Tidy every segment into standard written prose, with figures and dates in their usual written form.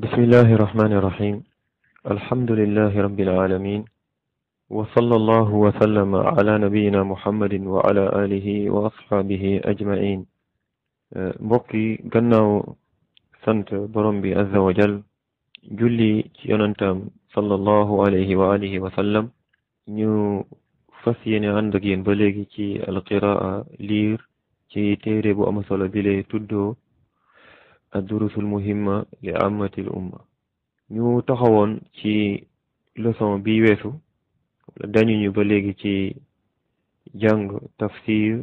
بسم الله الرحمن الرحيم. الحمد لله رب العالمين، وصلى الله وسلم على نبينا محمد وعلى آله وأصحابه أجمعين. mbokki gannaaw sant borom bi azza wa jal, julli ci yonantam sallallahu alayhi wa alihi wa sallam, ñu fas yéene ànd ak yéen ba léegi ci alqiraa liir ci téere bu am solo bile tuddoo ad-durusul muhimma li ammatil umma. ñu taxawoon ci leçon bi weesu dañu ñu ba léegi ci jàng tafsir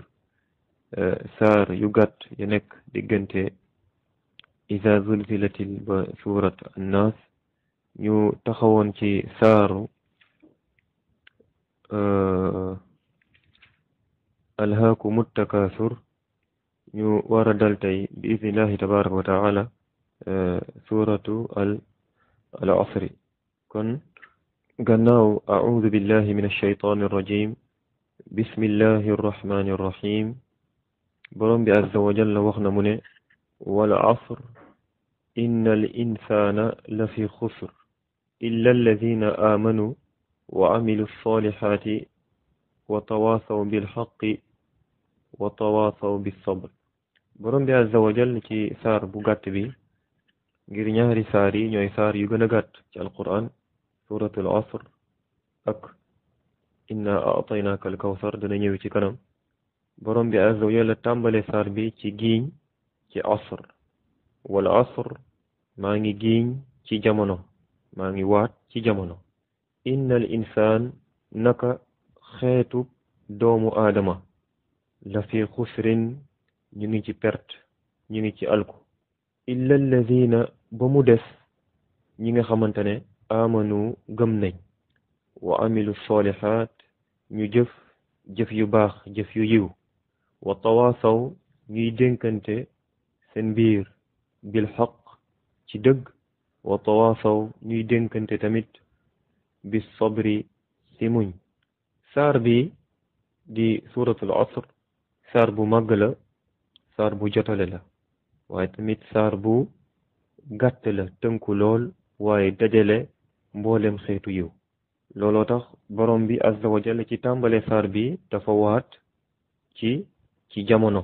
saar yu gàtt yu nekk diggante iza zulzilatil ba surat annas. ñu taxawoon ci saaru alhaakumut takaasur. ñu war a dal tey bi idnillahi tabaraka wa taala suratu al asri. kon gannaaw a'uudu billahi min alshaytaani arrajim, bismillahi arrahmani arrahim, borom bi azza wa jalla wax na mu ne wal asr inna al insana la fi xusr illa alladina amanu wa amilu alsalihati wa tawasaw bilxaqi wa tawasaw bisabr. borom bi azza wa jalla ci saar bu gàtt bi, ngir ñaari saar yi ñooy saar yu gën a gàtt ci alquran, suratul asr ak inna a'taynaka al kawsar dana ñëw ci kanam. borom bi azza wa jalla tàmbale saar bi ci giiñ ci asr. wal asr, maa ngi giiñ ci jamono, maa ngi waat ci jamono. innal insaan, naka xeetu doomu aadama, la fi xusrin, ñu ngi ci perte, ñu ngi ci alku. illa alladina, ba mu des ñi nga xamante ne amanu gëm nañ, wa amilu solihat, ñu jëf yu baax, jëf yu yiw. wa tawaasaw, ñuy dénkante seen biir bil xaq, ci dëgg. wa tawaasaw, ñuy dénkante tamit bis sabri, si muñ. saar bi di suratul asr saar bu màgg la, saar bu jotale la, waaye tamit saar bu gàtt la, tënku lool, waaye dajale mboolem xeetu yiw. looloo tax borom bi azza wa jalla ci tàmbale saar bi dafa waat ci jamono.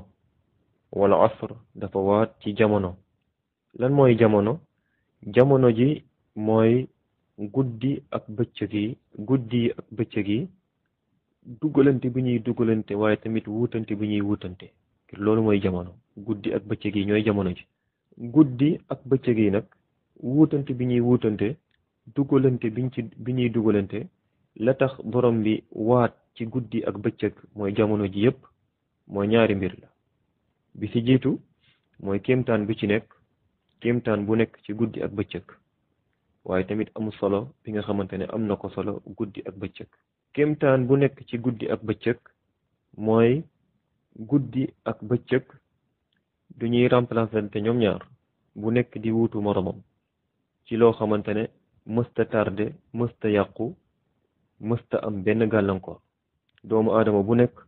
wala asr, dafa waat ci jamono. lan mooy jamono? jamono ji mooy guddi ak bëccëg yi dugalante bi ñuy dugalante, waaye tamit wuutante bi ñuy wuutante. loolu mooy jamono. guddi ak bëccëg yi ñooy jamono ji. guddi ak bëccëg yi nag, wuutante bi ñuy wuutante, dugalante bi ñuy dugalante, la tax borom bi waat ci guddi ak bëccëg mooy jamono ji yépp, mooy ñaari mbir la. bi ci jiitu mooy kéemtaan bi ci nekk, kéemtaan bu nekk ci guddi ak bëccëg, waaye tamit amul solo bi nga xamante ne am na ko solo guddi ak bëccëg. kéemtaan bu nekk ci guddi ak bëccëg mooy guddi ak bëccëg du ñuy remplacer te ñoom ñaar, bu nekk di wuutu moromam ci loo xamante ne mësta tardé, mësta yàqu, mësta am benn gàllankoor. doomu aadama bu nekk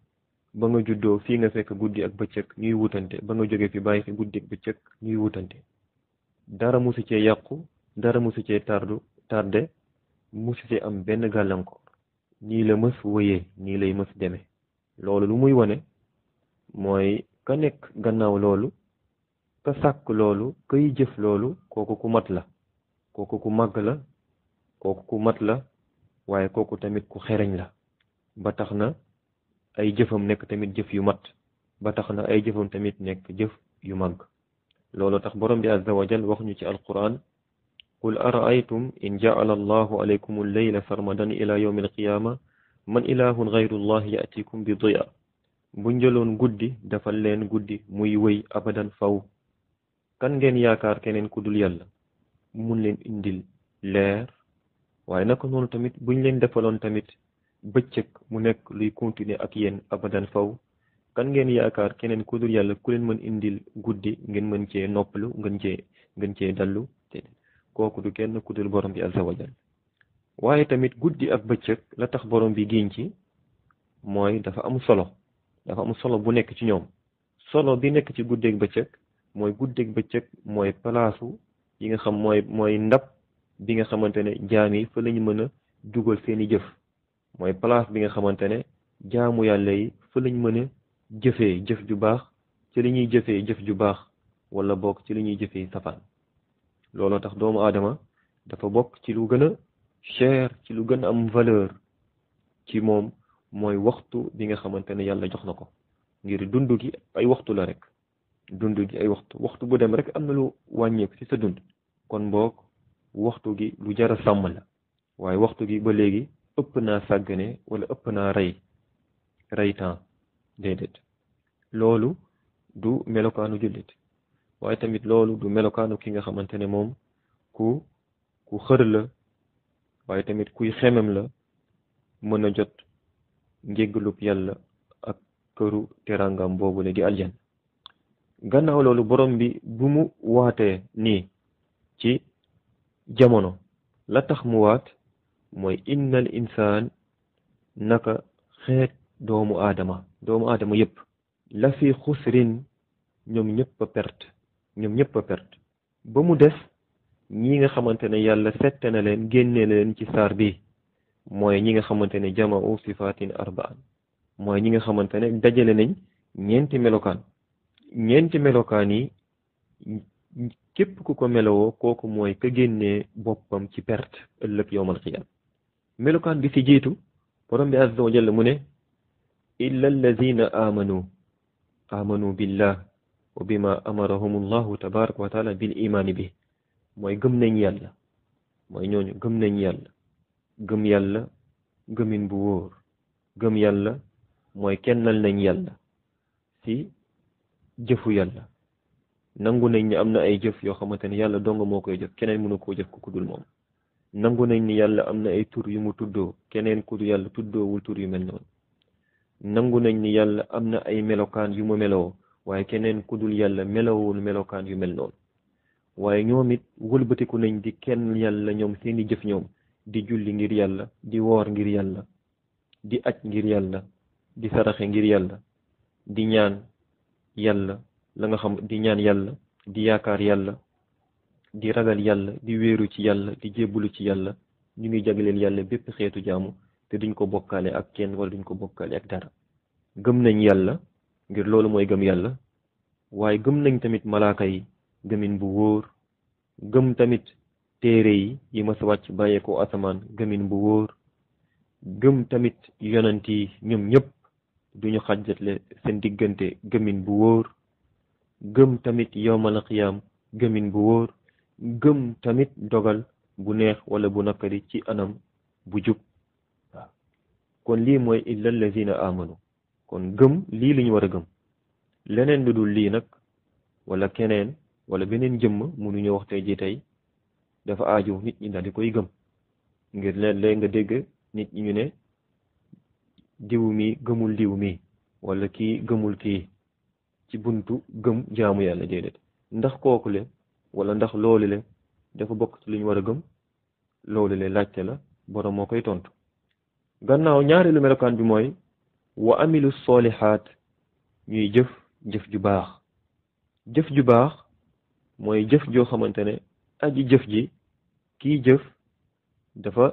ba nga juddoo fii nga fekk guddi ak bëccëg ñuy wutante, ba nga jóge fi bàyyi fi guddi ak bëccëg ñuy wutante. dara musu cee yàqu, dara musu cee tardé, musu cee am benn gàllankoor. nii la mës wëyee, nii lay mës demee. loolu lu muy wone mooy ka nekk gannaaw loolu, ka sàkk loolu, kay jëf loolu, kooku ku mat la, kooku ku màgg la, kooku ku mat la, waaye kooku tamit ku xereñ la. ba tax na ay jëfam nekk tamit jëf yu mat, ba tax na ay jëfam tamit nekk jëf yu màgg. loolu tax borom bi azza wa jal wax ñu ci alquran qul araaytum in ja'ala allahu alaykum al-layla sarmadan ila yawmi al-qiyama man ilahun ghayru allah ya'tikum bi diya. bu njëloon guddi defal leen guddi muy wëy abadan faw, kan ngeen yaakaar keneen ku dul yàlla mun leen indil leer. waaye naka noonu tamit buñ leen defaloon tamit bëccëg mu nekk luy continuer ak yéen abadan faw, kan ngeen yaakaar keneen ku dul yàlla ku leen mën indil guddi ngeen mën cee noppalu, ngeen cee dallu. kooku du kenn ku dul borom bi azza wa jal. waaye tamit guddi ak bëccëg la tax borom bi giñ ci mooy dafa am solo bu nekk ci ñoom. solo bi nekk ci guddeeg bëccëg mooy guddeeg bëccëg mooy palaasu yi nga xam mooy ndab bi nga xamante ne jaam yi fa lañu mën a dugal seeni jëf mooy place bi nga xamante ne jaamu yàlla yi fa lañ mën a jëfee jëf ju baax ci li ñuy jëfee jëf ju baax wala bokk ci li ñuy jëfee safaan looloo tax doomu aadama dafa bokk ci lu gën a cher ci lu gën a am valeur ci moom mooy waxtu bi nga xamante ne yàlla jox na ko ngir dund gi ay waxtu la rek dund gi ay waxtu bu dem rek am na lu wàññeeku ci sa dund kon boog waxtu gi lu jar a sàmm la waaye waxtu gi ba léegi ëpp naa sàggane wala ëpp naa rey temps déedéet loolu du melokaanu jullit waaye tamit loolu du melokaanu ki nga xamante ne moom ku xër la waaye tamit kuy xemem la mën a jot njéggalub yàlla ak këru terangam boobu le di aljan gannaaw loolu borom bi bu mu waatee nii ci jamono la tax mu waat mooy innal insaan naka xeet doomu aadama yépp la fi xusrin ñoom ñëpp a perte ba mu des ñi nga xamante ne yàlla sette na leen génnee leen ci saar bi mooy ñi nga xamante ne jama'u sifatin arba'an mooy ñi nga xamante ne dajale nañ ñeenti melokaan yi képp ku ko melowoo kooku mooy ka génnee boppam ci perte ëllëg yowmal qiyaam melokaan bi ci jiitu borom bi azza wa jalla mu ne illa allazina amanu billah wa bima amarahum allahu tabaraka wa taala bil imaani bi mooy gëm nañ yàlla mooy ñooñu gëm yàlla gëmin bu wóor gëm yàlla mooy kennal nañ yàlla ci jëfu yàlla nangu nañ ni am na ay jëf yoo xamante ne yàlla dong moo koy jëf keneen mënu koo jëf ku dul moom nangu nañ ni yàlla am na ay tur yu mu tuddoo keneen ku dul yàlla tuddoowul tur yu mel noonu nangu nañ ni yàlla am na ay melokaan yu mu melowoo waaye keneen ku dul yàlla melowul melokaan yu mel noonu waaye ñoom it wëlbatiku nañ di kenn yàlla ñoom seeni jëf ñoom di julli ngir yàlla di woor ngir yàlla di aj ngir yàlla di saraxe ngir yàlla di ñaan yàlla la nga xam di ñaan yàlla di yaakaar yàlla di ragal yàlla di wéeru ci yàlla di jébbalu ci yàlla ñu ngi jagleel yàlla bépp xeetu jaamu te duñ ko bokkaale ak kenn wala duñ ko bokkaale ak dara gëm nañ yàlla ngir loolu mooy gëm yàlla waaye gëm nañ tamit malaaka yi gëmin bu wóor gëm tamit téere yi ma sa wàcc bàyyeekoo asamaan gëmin bu wóor gëm tamit yonent yi ñoom ñëpp duñu xàjjatle seen diggante gëmin bu wóor gëm tamit yowmal qiyaam gëmin bu wóor gëm tamit dogal bu neex wala bu nakari ci anam bu jub waaw kon lii mooy illa allazina amanu kon gëm lii li ñu war a gëm leneen lu dul lii nag wala keneen wala beneen jëmm mënuñu wax tey dafa aaju nit ñi daal di koy gëm ngir léeg-léeg nga dégg nit ñi ñu ne diw mi gëmul diw mi wala kii gëmul kii ci buntu gëm jaamu yàlla déedéet ndax kooku le wala ndax loolu le dafa bokk ci li ñu war a gëm loolu le laajte la borom moo koy tontu gannaaw ñaareelu melokaan bi mooy wa amilu solihaat ñuy jëf ju baax mooy jëf joo xamante ne aji jëf ji kii jëf dafa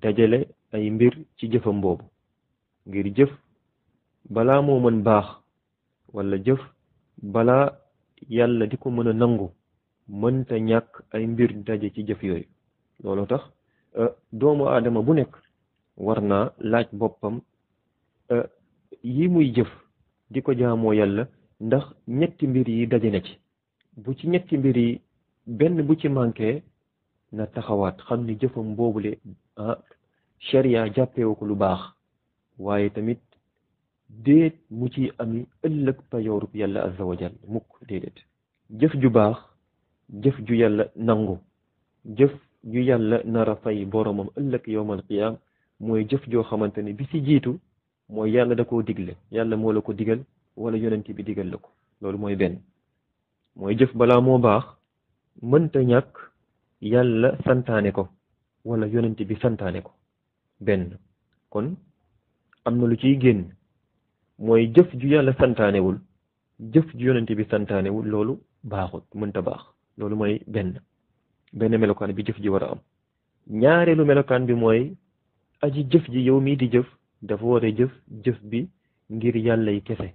dajale ay mbir ci jëfam boobu ngir jëf balaa moo mën baax wala jëf balaa yàlla di ko mën a nangu mënta ñàkk ay mbir daje ci jëf yooyu loolu tax doomu aadama bu nekk war naa laaj boppam yi muy jëf di ko jaamoo yàlla ndax ñetti mbir yi daje na ci bu ci ñetti mbir yi benn bu ci manqué na taxawaat xam ni jëfam boobule sharia jàppewu ko lu baax waaye tamit déet mu ci ami ëllëg payoorub yàlla azza wa jal mukk déedéet jëf ju baax jëf ju yàlla nangu jëf ju yàlla nara fay boromam ëllëg yowmal qiyaam mooy jëf joo xamante ne bi ci jiitu mooy yàlla da koo digle yàlla moo la ko digal wala yonent bi digal la ko loolu mooy benn mooy jëf balaa moo baax mënta ñàkk yàlla santaane ko wala yonent bi santaane ko benn kon am na lu ciy génn mooy jëf ju yàlla santaanewul jëf ju yonent bi santaanewul loolu baaxut mënta baax loolu mooy benn benn melokaan bi jëf ji war a am. ñaareelu melokaan bi mooy aji jëf ji yow mii di jëf dafa war a jëf bi ngir yàlla yi kese,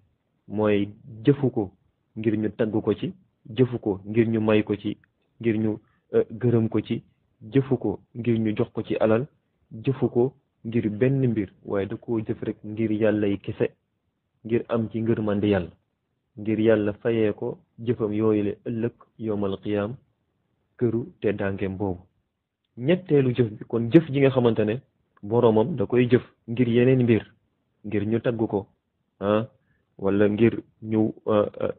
mooy jëfu ko ngir ñu tagg ko ci, jëfu ko ngir ñu may ko ci, ngir ñu gërëm ko ci, jëfu ko ngir ñu jox ko ci alal, jëfu ko ngir benn mbir, waaye da koo jëf rek ngir yàlla yi kese, ngir am ci ngërmande yàlla, ngir yàlla fayee ko jëfam yooyu le ëllëg yowmal qiyaam këru te dàngeem boobu. ñetteelu jëf bi kon jëf ji nga xamante ne boroomam da koy jëf ngir yeneen mbir, ngir ñu tagg ko wala ngir ñu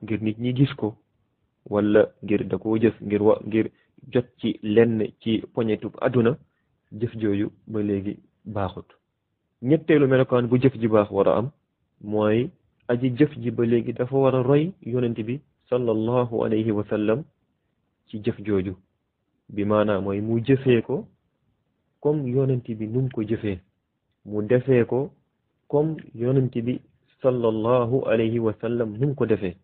ngir nit ñi gis ko, wala ngir da koo jëf ngir jot ci lenn ci poñetub àdduna, jëf jooju ba léegi baaxut. ñetteelu melokaan bu jëf ji baax war a am mooy aji jëf ji ba léegi dafa war a roy yonent bi sallallahu alayhi wa sallam ci jëf jooju, bi maanaam mooy mu jëfee ko comme yonent bi nu mu ko jëfee, mu defee ko comme yonent bi sallallahu alayhi wa sallam nu mu ko defee,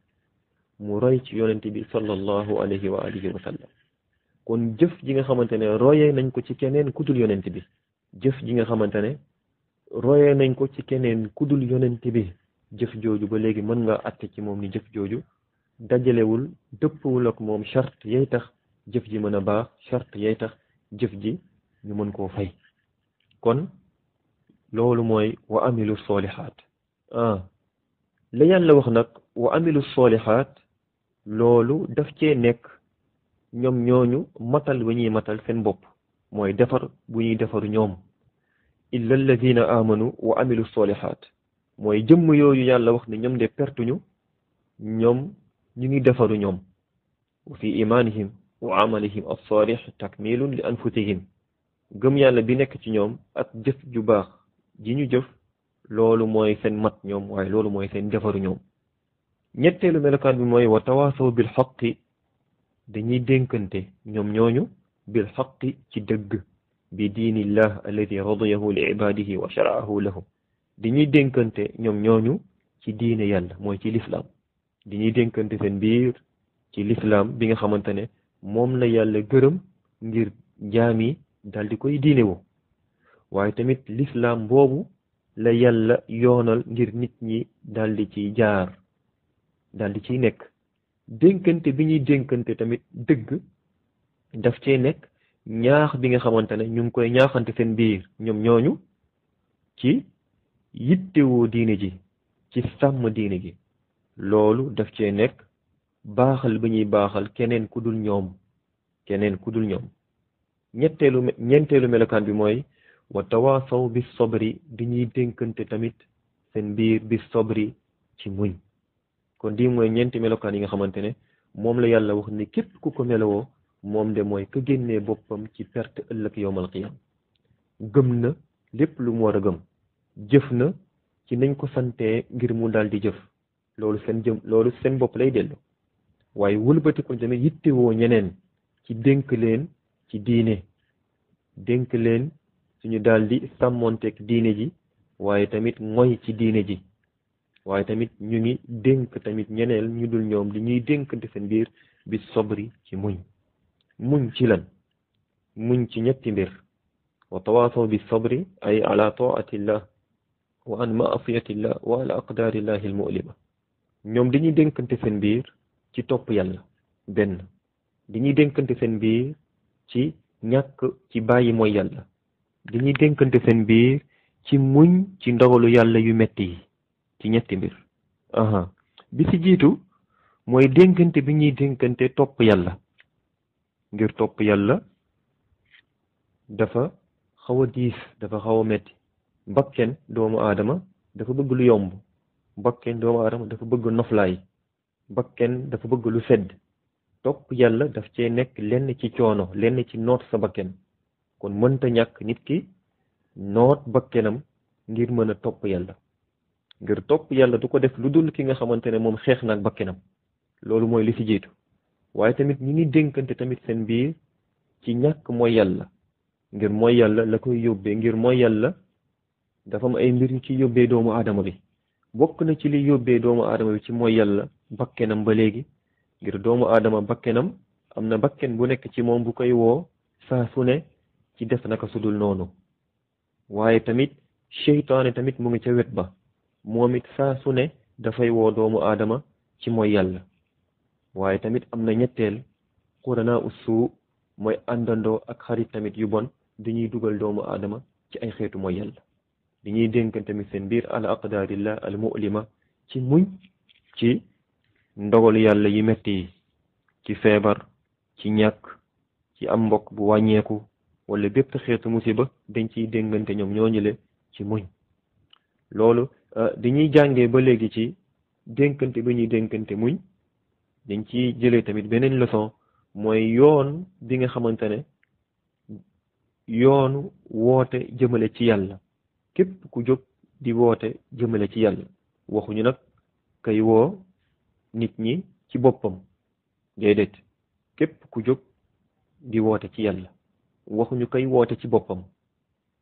mu roy ci yonent bi sallallahu alayhi wa alihi wa sallam. kon jëf ji nga xamante ne royee nañ ko ci keneen kudul yonent bi, jëf ji nga xamante ne royee nañ ko ci keneen kudul yonent bi, jëf jooju ba léegi mën nga àtte ci moom ni jëf jooju dajalewul dëppwul ak moom charte yay tax jëf ji mën a baax, charte yay tax jëf ji ñu mën koo fay. kon loolu mooy wa amilu solihaat. la yàlla wax nag wa amilu solihaat, loolu daf cee nekk ñoom ñooñu matal ba ñuy matal seen bopp, mooy defar bu ñuy defaru ñoom. illa alladina amanu wa amilu solihaat, mooy jëmm yooyu yàlla wax ne ñoom de pertuñu, ñoom ñu ngi defaru ñoom. wa fi imanihim wa amalihim as-salih takmilun li anfusihim, gëm yàlla bi nekk ci ñoom ak jëf ju baax ji ñu jëf, loolu mooy seen mat ñoom, waaye loolu mooy seen defaru ñoom. ñetteelu melokaan bi mooy wa tawaasaw bil xaqi, dañuy dénkante ñoom ñooñu bil xaqi ci dëgg, bi diinillah alladi radiyahu li ibadihi wa sharaahu lahum, dañuy dénkante ñoom ñooñu ci diine yàlla, mooy ci lislaam, dañuy dénkante seen biir ci lislaam bi nga xamante ne moom la yàlla gërëm ngir jaami dal di koy diine woo, waaye tamit lislaam boobu la yàlla yoonal ngir nit ñi dal di ciy jaar, dal di ciy nekk. dénkante bi ñuy dénkante tamit dëgg daf cee nekk ñaax bi nga xamante ne ñu ngi koy ñaaxante seen biir ñoom ñooñu ci yittewoo diine ji, ci sàmm diine gi, loolu daf cee nekk baaxal bi ñuy baaxal keneen ku dul ñoom, ñeenteelu melokaan bi mooy wa tawaasaw bi sobri, di ñuy dénkante tamit seen biir bi sobri ci muñ. kon di mooy ñeenti melokaan yi nga xamante ne moom la yàlla wax ni képp ku ko melowoo moom de mooy ka génnee boppam ci perte ëllëg yowmal qiyam. gëm na lépp lu mu war a gëm, jëf na ci nañ ko santee ngir mu daal di jëf, loolu seen bopp lay dellu, waaye wëlbati ko tamit yittewoo ñeneen ci dénk leen ci diine, dénk leen suñu daal di sàmmonteeg diine ji, waaye tamit ngoy ci diine ji, waaye tamit ñu ngi dénk tamit ñeneen ñu dul ñoom li ñuy dénkante seen biir bi sobri ci muñ ci lan, muñ ci ñetti mbir. wa tawaasaw bi sobri ay ala taatillah wa an maasiyatillah wa ala aqdaarillahi almulima, ñoom dañuy dénkante seen biir ci topp yàlla benn, dañuy dénkante seen biir ci ñàkk ci bàyyi mooy yàlla, dañuy dénkante seen biir ci muñ ci ndogalu yàlla yu metti yi, ci ñetti mbir. bi ci jiitu mooy dénkante bi ñuy dénkante topp yàlla, ngir topp yàlla dafa xaw a diis, dafa xaw a metti. bakken doomu aadama dafa bëgg lu yomb, bakken doomu aadama dafa bëgg noflaay, bakken dafa bëgg lu sedd. topp yàlla daf cee nekk lenn ci coono, lenn ci noot sa bakken. kon mënta ñàkk nit ki noot bakkenam ngir mën a topp yàlla. ngir topp yàlla du ko def lu dul ki nga xamante ne moom xeex naag bakkenam, loolu mooy li ci jiitu. waaye tamit ñi ngi dénkante tamit seen biir ci ñàkk mooy yàlla, ngir mooy yàlla la koy yóbbee, ngir mooy yàlla dafa am ay mbir yu ci yóbbee doomu aadama bi. bokk na ci li yóbbee doomu aadama bi ci mooy yàlla bakkenam ba léegi, ngir doomu aadama bakkenam am na bakken bu nekk ci moom bu koy woo saa su ne ci def naka sudul noonu waaye tamit seytaane tamit mu ngi ca wet ba moom it saa su ne dafay woo doomu aadama ci mooy yàlla waaye tamit am na ñetteel xuranaa ussu mooy àndandoo ak xarit tamit yu bon dañuy dugal doomu aadama ci ay xeetu mooy yàlla dañuy dénkan tamit seen biir ala aqdarillah al mu'lima ci muñ ci ndogalu yàlla yi metti yi ci feebar ci ñàkk ci am mbokk bu wàññeeku wala bépp xeetu musiba dañ ciy déngante ñoom ñooñule ci muñ loolu dañuy jàngee ba léegi ci dénkante bi ñuy dénkante muñ dañ ciy jëlee tamit beneen leçon mooy yoon bi nga xamante ne yoonu woote jëmale ci yàlla képp ku jóg di woote jëmale ci yàlla waxuñu nag kay woo nit ñi ci boppam déedéet képp ku jóg di woote ci yàlla waxuñu kay woote ci boppam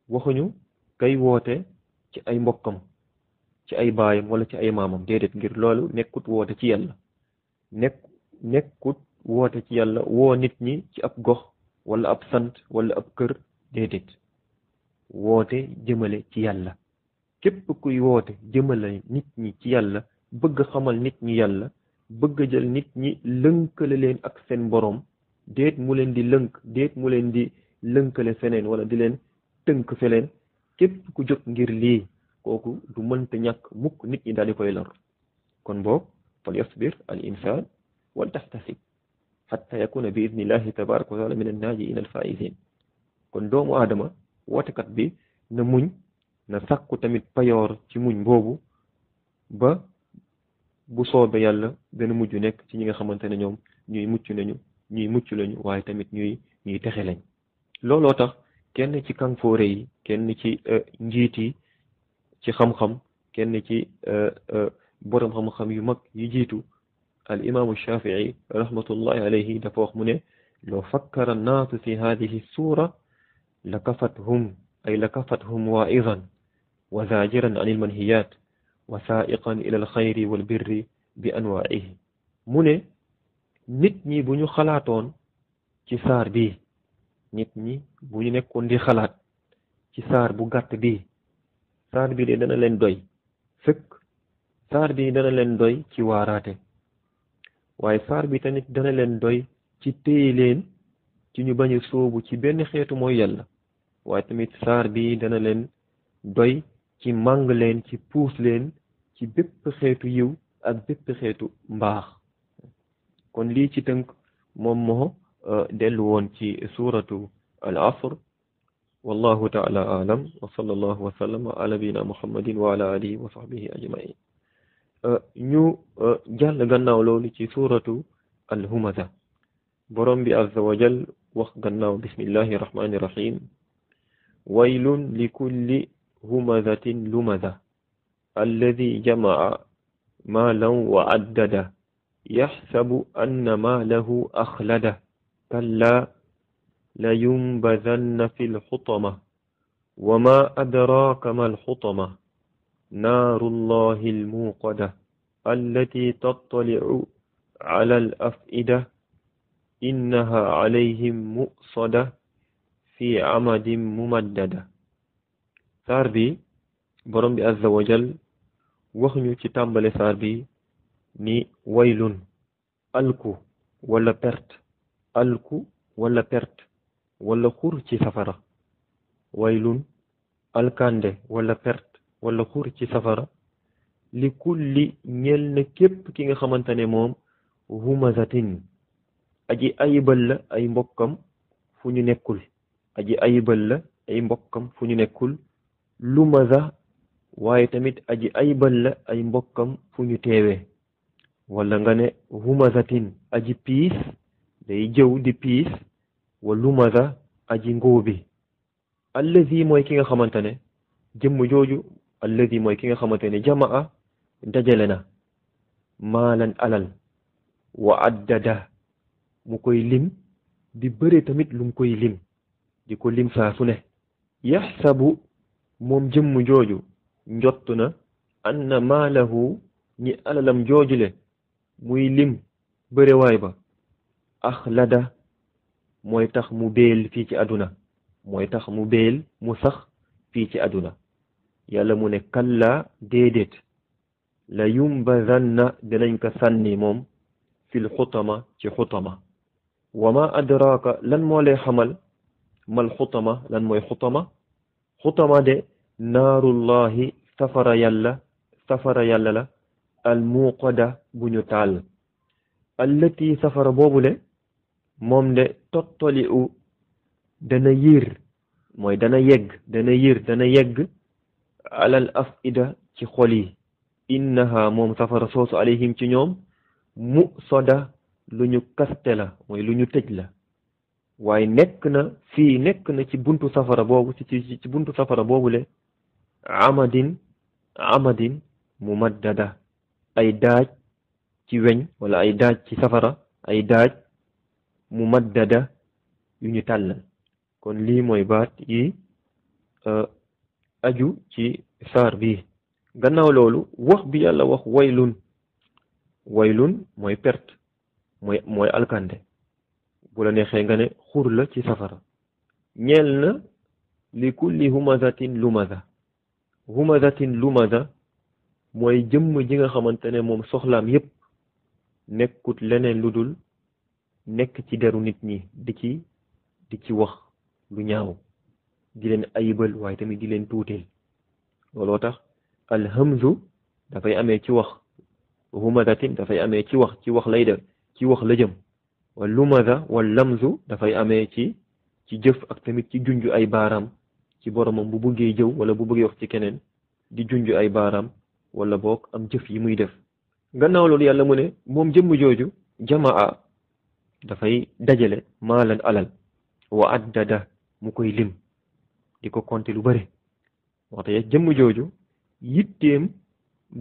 waxuñu kay woote ci ay mbokkam ci ay baayam wala ci ay maamam déedéet ngir loolu nekkut woote ci yàlla nekkut woote ci yàlla woo nit ñi ci ab gox wala ab sant wala ab kër déedéet woote jëmale ci yàlla képp kuy woote jëmale nit ñi ci yàlla bëgg xamal nit ñi yàlla bëgg jël nit ñi lënkale leen ak seen borom déet mu leen di déet mu leen di lënkale feneen wala di leen tënk feleen képp ku jóg ngir lii kooku du mënta ñàkk mukk nit ñi daal di koy lor kon boog fal yasbir al insaan wal tahtasib xatta yakuna bi idnillahi tabaraka wa taala min annaajiina alfaaisin kon doomu aadama wootekat bi na muñ na sàkku tamit payoor ci muñ boobu ba bu soobee yàlla dana mujj nekk ci ñi nga xamante ne ñoom ñuy mucc lañu waaye tamit ñuy texe lañ looloo tax kenn ci kanfoore yi kenn ci njiit yi ci xam-xam kenn ci borom xam-xam yu mag yu jiitu al imaamu shafii rahmatullahi alayhi dafa wax mu ne loo fakkara naasu fi hadihi suura la kafathum waa'idan wa zaajiran an il manhiyaat wa saa'iqan ila al xayri wal birri bi anwaa'ihi mu ne nit ñi bu ñu xalaatoon ci saar bii nit ñi bu ñu nekkoon di xalaat ci saar bu gàtt bii saar bi de dana leen doy fekk saar bi dana leen doy ci waaraate waaye saar bi tamit dana leen doy ci téye leen ci ñu bañ a sóobu ci benn xeetu mooy yàlla waaye tamit saar bi dana leen doy ci màng leen ci puus leen ci bépp xeetu yiw ak bépp xeetu mbaax kon lii ci tënk moom moo dellu woon ci suuratu al asr wallahu taala alam wa sallallahu wa sallama ala nabina muhammadin wa ala alihi wa sahbihi ajmain ñu jàll gannaaw loolu ci suuratu al humaza borom bi azza wa jal wax gannaaw bismillahi rahmani rahim waylun li kulli humazatin lumaza alladi jamaa maalan wa addada yaxsabu anna maalahu axlada kalla la yunbadanna fi lxutama wa ma adraaka ma alxutama naaru llahi almuuqada allati tattalicu ala alafida innaha calayhim mu'sada fi amadin mumaddada saar bi borom bi azza wa jal wax ñu ci tàmbale saar bi ni waylun alku wala perte alku wala perte wala xur ci safara waylun alkande wala perte wala xur ci safara li kulli ñel na képp ki nga xamante ne moom humazatin aji ayibal la ay mbokkam fu ñu nekkul aji ayibal la ay mbokkam fu ñu nekkul lumaza waaye tamit aji ayibal la ay mbokkam fu ñu teewee wala nga ne humazatin aji piis day jëw di piis wa lumaza aji ngóobi allazi mooy ki nga xamante ne jëmm jooju allazi mooy ki nga xamante ne jamaa dajale na maalan alal wa addada mu koy lim di bëre tamit lu mu koy lim di ko lim saa su ne yaxsabu moom jëmm jooju njott na anna maalahu ñi alalam joojule muy lim bëre waay ba axlada mooy tax mu béel fii ci àdduna mooy tax mu béel mu sax fii ci àdduna yàlla mu ne kallaa déedéet la yumbazanna dinañ ko sànni moom fil xutama ci xutama wa ma adraka lan moo lay xamal mal xutama lan mooy xutama xutama de naarullahi safara yàlla la al muqada bu ñu taal allati safara boobule moom de tottali u dana yir mooy dana yegg alal afida ci xol yi innaha moom safara soosu alayhim ci ñoom mu soda lu ñu kaste la mooy lu ñu tëj la waaye nekk na ci buntu safara boobu ci buntu safara boobule amadin mumaddada ay daaj ci weñ wala ay daaj ci safara ay daaj mumaddada yu ñu tàllal kon lii mooy baat yi aju ci saar bi gannaaw loolu wax bi yàlla wax waylun mooy perte mooy alkande bu la neexee nga ne xur la ci safara ñeel na li kulli humazatin lumaza mooy jëmm ji nga xamante ne moom soxlaam yépp nekkut leneen lu dul nekk ci deru nit ñi di ci wax lu ñaaw di leen ayibal waaye tamit di leen tuuteel looloo tax alhamzu dafay amee ci wax humazatin dafay amee ci wax lay def ci wax la jëm wal lumaza wal lamzu dafay amee ci jëf ak tamit ci junj ay baaraam ci boromam bu bëggee jëw wala bu bëggee wax ci keneen di junj ay baaraam wala boog am jëf yi muy def gannaaw loolu yàlla mu ne moom jëmm jooju jamaa dafay dajale maalan alal wa addada mu koy lim di ko compter lu bëri waxte jëmm jooju yitteem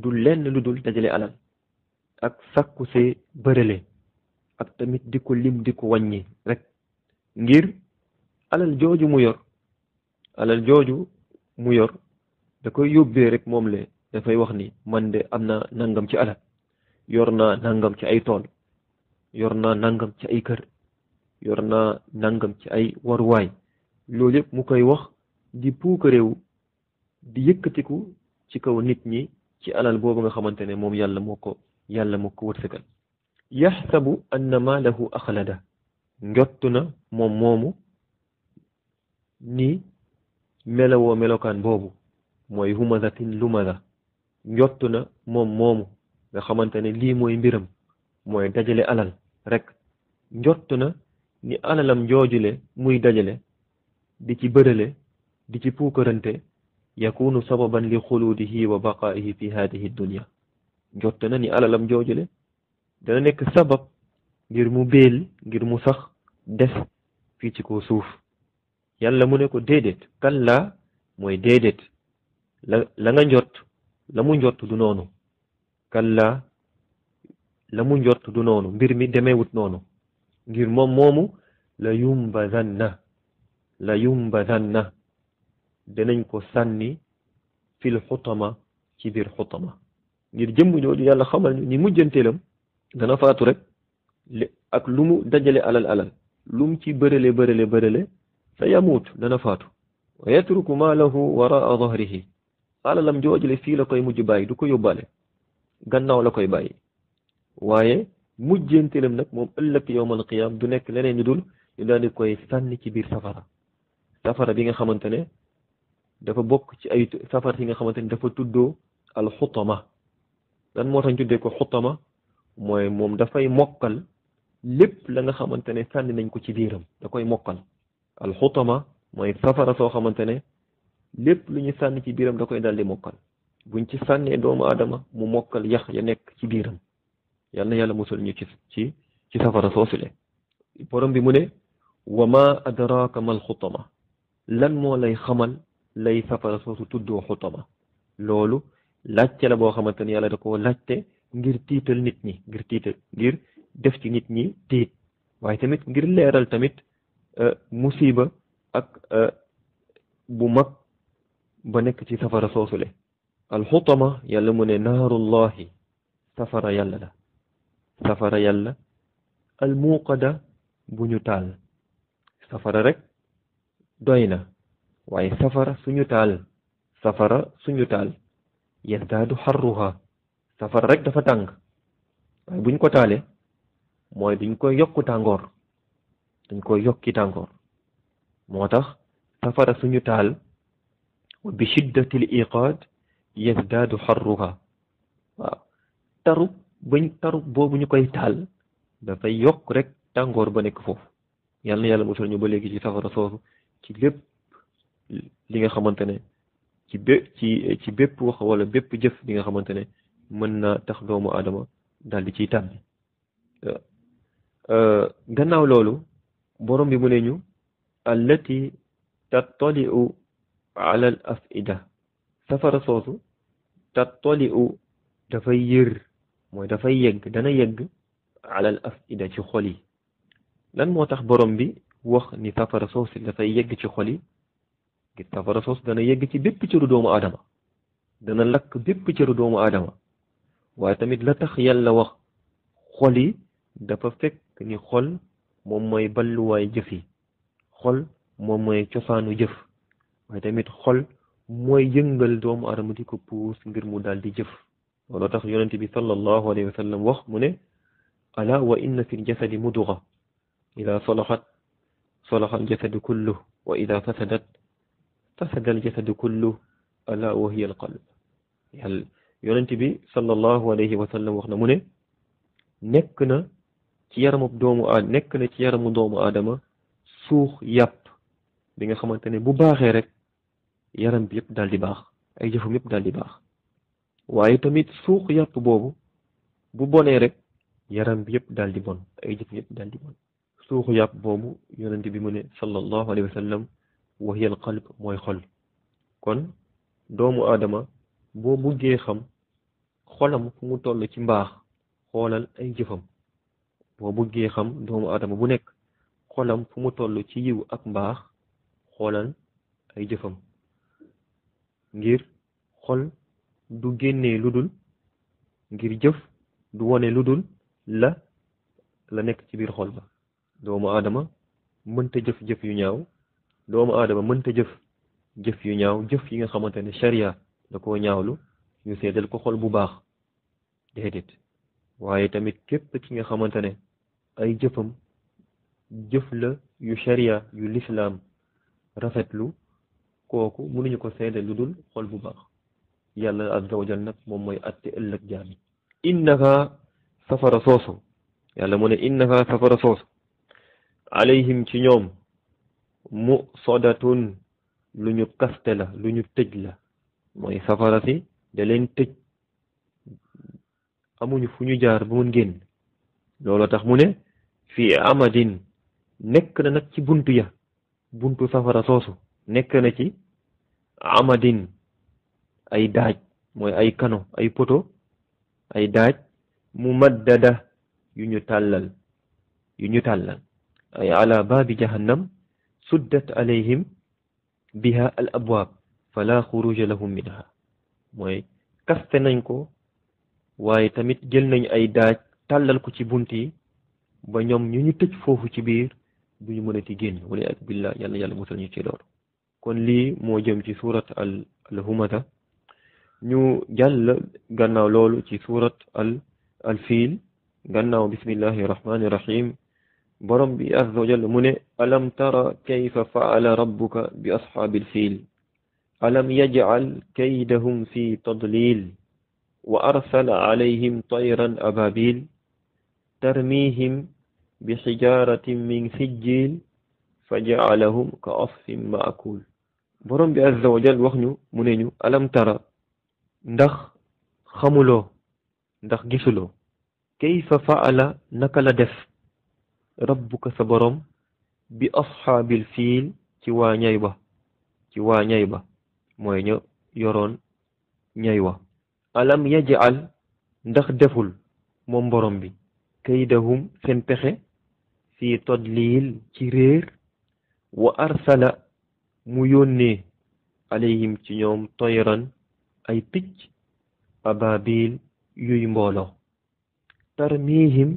du lenn lu dul dajale alal ak sàkku see bërale ak tamit di ko lim di ko wàññi rek ngir alal jooju mu yor da koy yóbbee rek moom le dafay wax ni man de am na nangam ci alal yor naa nangam ci ay tool yor naa nangam ci ay kër yor naa nangam ci ay waruwaay loolu yëpp mu koy wax di puukareewu di yëkkatiku ci kaw nit ñi ci alal boobu nga xamante ne moom yàlla moo ko wërsëgal yaxsabu anna maalahu axlada njottu na moom moomu ni melawoo melokaan boobu mooy humazatin lumaza njottu na moom moomu nga xamante ne lii mooy mbiram mooy dajale alal rek njottu na ni alalam joojule muy dajale di ci bërale di ci puukarante yakunu sababan li xuludihi wa baqaihi fi hadihi dunya njottu na ni alalam joojule dana nekk sabab ngir mu béel ngir mu sax des fii ci kaw suuf yàlla mu ne ko déedéet kallaa mooy déedéet la nga njott la mu njott du noonu kallaa la mu njott du noonu mbir mi demeewut noonu ngir moom moomu la yumbazanna danañ ko sànni fil xutama ci biir xutama ngir jëmm jooju yàlla xamal ni mujjanteelam dana faatu rek ak lu mu dajale alal lu mu ci bërale sa yamuut dana faatu wa yatruku maalahu waraa dahrihi alalam joojule fii la koy mujj bàyyi du ko yóbbaale gannaaw la koy bàyyi waaye mujjanteelam nag moom ëllëg yawmal qiyaam du nekk leneen ñu dul ñu daal di koy sànni ci biir safara bi nga xamante ne dafa bokk ci ay safara yi nga xamante ne dafa tuddoo alxutama lan moo tax ñu tuddee ko xutama mooy moom dafay mokkal lépp la nga xamante ne sànni nañ ko ci biiram da koy mokkal alxutama mooy safara soo xamante ne lépp lu ñu sànni ci biiram da koy daldi mokkal buñ ci sànnee doomu aadama mu mokkal yax ya nekk ci biiram yal na yàlla musal ñu ci safara soosule borom bi mu ne wa ma adraka mal xutama lan moo lay xamal lay safara soosu tuddoo xutama loolu laajte la boo xamante ne yàlla da ko laajte ngir tiital nit ñi ngir def ci nit ñi tiit waaye tamit ngir leeral tamit musiba ak bu mag ba nekk ci safara soosule alxutama yàlla mu ne naarullahi safara yàlla almuuqada bu ñu taal safara rek doy na waaye safara suñu taal yazdaadu xarruha safara rek dafa tàng waaye buñ ko taalee mooy dañ koy yokku tàngoor dañ koy yokki tàngoor moo tax safara suñu taal wa bi shiddatil iqaad yazdaadu xarruha waaw taru boobu ñu koy taal dafay yokk rek tàngoor ba nekk foofu yàlla na yàlla musal ñu ba léegi ci safara soosu ci lépp li nga xamante ne ci bépp wax wala bépp jëf li nga xamante ne mën na tax doomu aadama daal di ciy tàbbi gannaaw loolu borom bi mu ne ñu allati tattali'u ala al afida safara soosu tattali'u dafay yër mooy dafay dana yegg ala al afida ci xol yi lan moo tax borom bi wax ni safara soosu dafay yegg ci xol yi ngir safara soosu dana yegg ci bépp cëru doomu aadama dana lakk bépp cëru doomu aadama waaye tamit la tax yàlla wax xol yi dafa fekk ni xol moom mooy balluwaay jëf yi xol moom mooy cosaanu jëf waaye tamit xol mooy yëngal doomu aadama di ko puus ngir mu daal di jëf looloo tax yonent bi sallallahu alayhi wa sallam wax mu ne ala wa inna fi ljasadi mudga ida salahat salaha aljasadu kullu wa ida fasadat fasada aljasadu kullu ala wa hiya alqalb yàlla yonent bi sallallahu alayhi wa sallam wax na mu ne nekk na ci yaramu doomu aadama suux yàpp bi nga xamante ne bu baaxee rek yaram bi yëpp daal di baax ay jëfam yëpp daal di baax waaye tamit suux yàpp boobu bu bonee rek yaram bi yëpp daal di bon ay jëfam yëpp daal di bon suuxu yàpp boobu yonent bi mu ne sallallahu alayhi wa sallam wa hiya al qalb mooy xol kon doomu aadama boo buggee xam xolam fu mu toll ci mbaax xoolal ay jëfam boo buggee xam doomu aadama bu nekk xolam fu mu toll ci yiw ak mbaax xoolal ay jëfam ngir xol du génnee lu dul ngir jëf du wone lu dul la nekk ci biir xol ba doomu aadama mënta jëf yu ñaaw doomu aadama mënta jëf yu ñaaw jëf yi nga xamante ne sharia da koo ñaawlu ñu seedal ko xol bu baax déedéet waaye tamit képp ki nga xamante ne ay jëfam jëf la yu sharia yu lislaam rafetlu kooku mënuñu ko seedal lu dul xol bu baax yàlla azza wa jal nag moom mooy atte ëllëg jaami innaka safara soosu yàlla mu ne innaka safara soosu alayhim ci ñoom musadatun lu ñu kaste la lu ñu tëj la mooy safara si da leen tëj amuñu fu ñu jaar ba mun génn loolu tax mu ne fii amadin nekk na nag ci buntu safara soosu nekk na ci amadin ay daaj mooy ay kano ay poto ay daaj mumaddada yu ñu tàllal ay ala baabi jahannam suddat alayhim biha al abwaab fala xuruja lahum minha mooy kaste nañ ko waaye tamit jël nañ ay daaj tàllal ko ci bunt yi ba ñoom ñu tëj foofu ci biir duñu mënati génn wala ak billah yàlla musal ñu ci loolu kon lii moo jëm ci surat al humata ñu jàll gannaaw loolu ci surat al fiil gannaaw bismillahi rahmani rahim borom bi azza wa jalla mu ne alam tara kayfa fa'ala rabbuka bi ashaabil fiil alam yaj'al kaydahum fi tadlil wa arsala alayhim tayran ababil tarmihim bi xijaratin min sijjil fa ja'alahum ka asfin ma'kul borom bi azza wa jalla wax ñu mu ne ñu alam tara ndax xamuloo ndax gisuloo kayfa fa'ala naka la def rabbuka sa borom bi ashaabil fiil ci waa ñay ba mooy ñu yoroon ñay wa alam yaj'al ndax deful moom borom bi kaydahum seen pexe fii tadlil ci réer wa arsala mu yónnee alayhim ci ñoom toyran ay picc ababil mbooloo tarmihim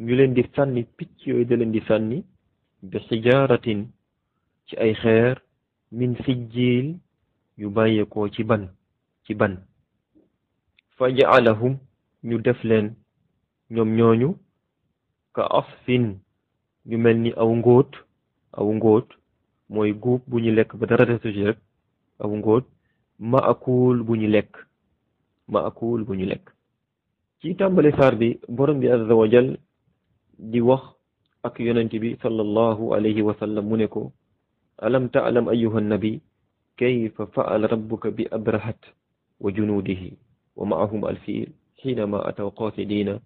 ñu leen di sànni picc yooyu da leen di sànni bi xijaaratin ci ay xeer min sijjiil yu bàyyeekoo ci ban fa ja'alahum ñu def leen ñoom ñooñu ka asfin ñu mel ni aw ngóot mooy guub bu ñu lekk ba dara desu ci rek aw ngóot maakul bu ñu lekk ci tàmbali saar bi borom bi azza wa jal di wax ak yonent bi sallallahu alayhi wa sallam mu ne ko alam ta'lam ayyuha nabi kayfa fa'ala rabbuka bi abrahat wa junuudihi wa ma'ahum alfiil xiinama ataw qaasidiina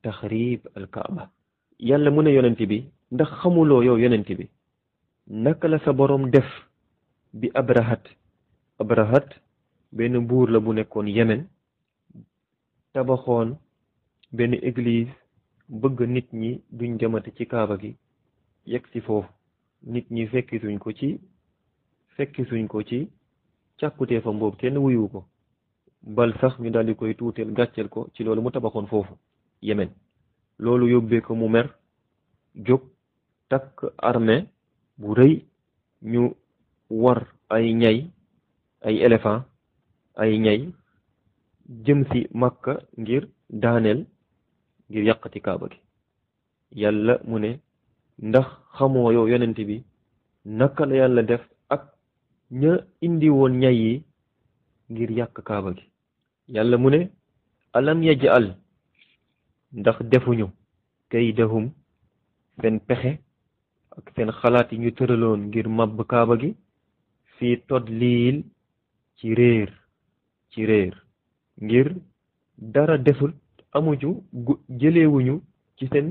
taxrib alkaaba yàlla mu ne yonent bi ndax xamuloo yow yonent bi naka la sa boroom def bi abrahat benn buur la bu nekkoon Yemen tabaxoon benn église bëgg nit ñi duñ demati ci kaaba gi yegg si foofu nit ñi fekki suñ ko ci càkkutee fa mboobu kenn wuyu ko bal sax ñu daal di koy tuuteel gàcceel ko ci loolu mu tabaxoon foofu Yemen loolu yóbbee ko mu mer jóg takk armée bu rëy ñu war ay éléphant ay ñay jëm si Makka ngir yàqati kaaba gi yàlla mu ne ndax xamoo yow yonent bi naka la yàlla def ak ña indi woon ñay yi ngir yàq kaaba gi yàlla mu ne alam yaj'al ndax defuñu kaydahum seen pexe ak seen xalaat yi ñu tëraloon ngir màbb kaaba gi fii todliil ci réer ngir dara deful amuñu jëlewuñu ci seen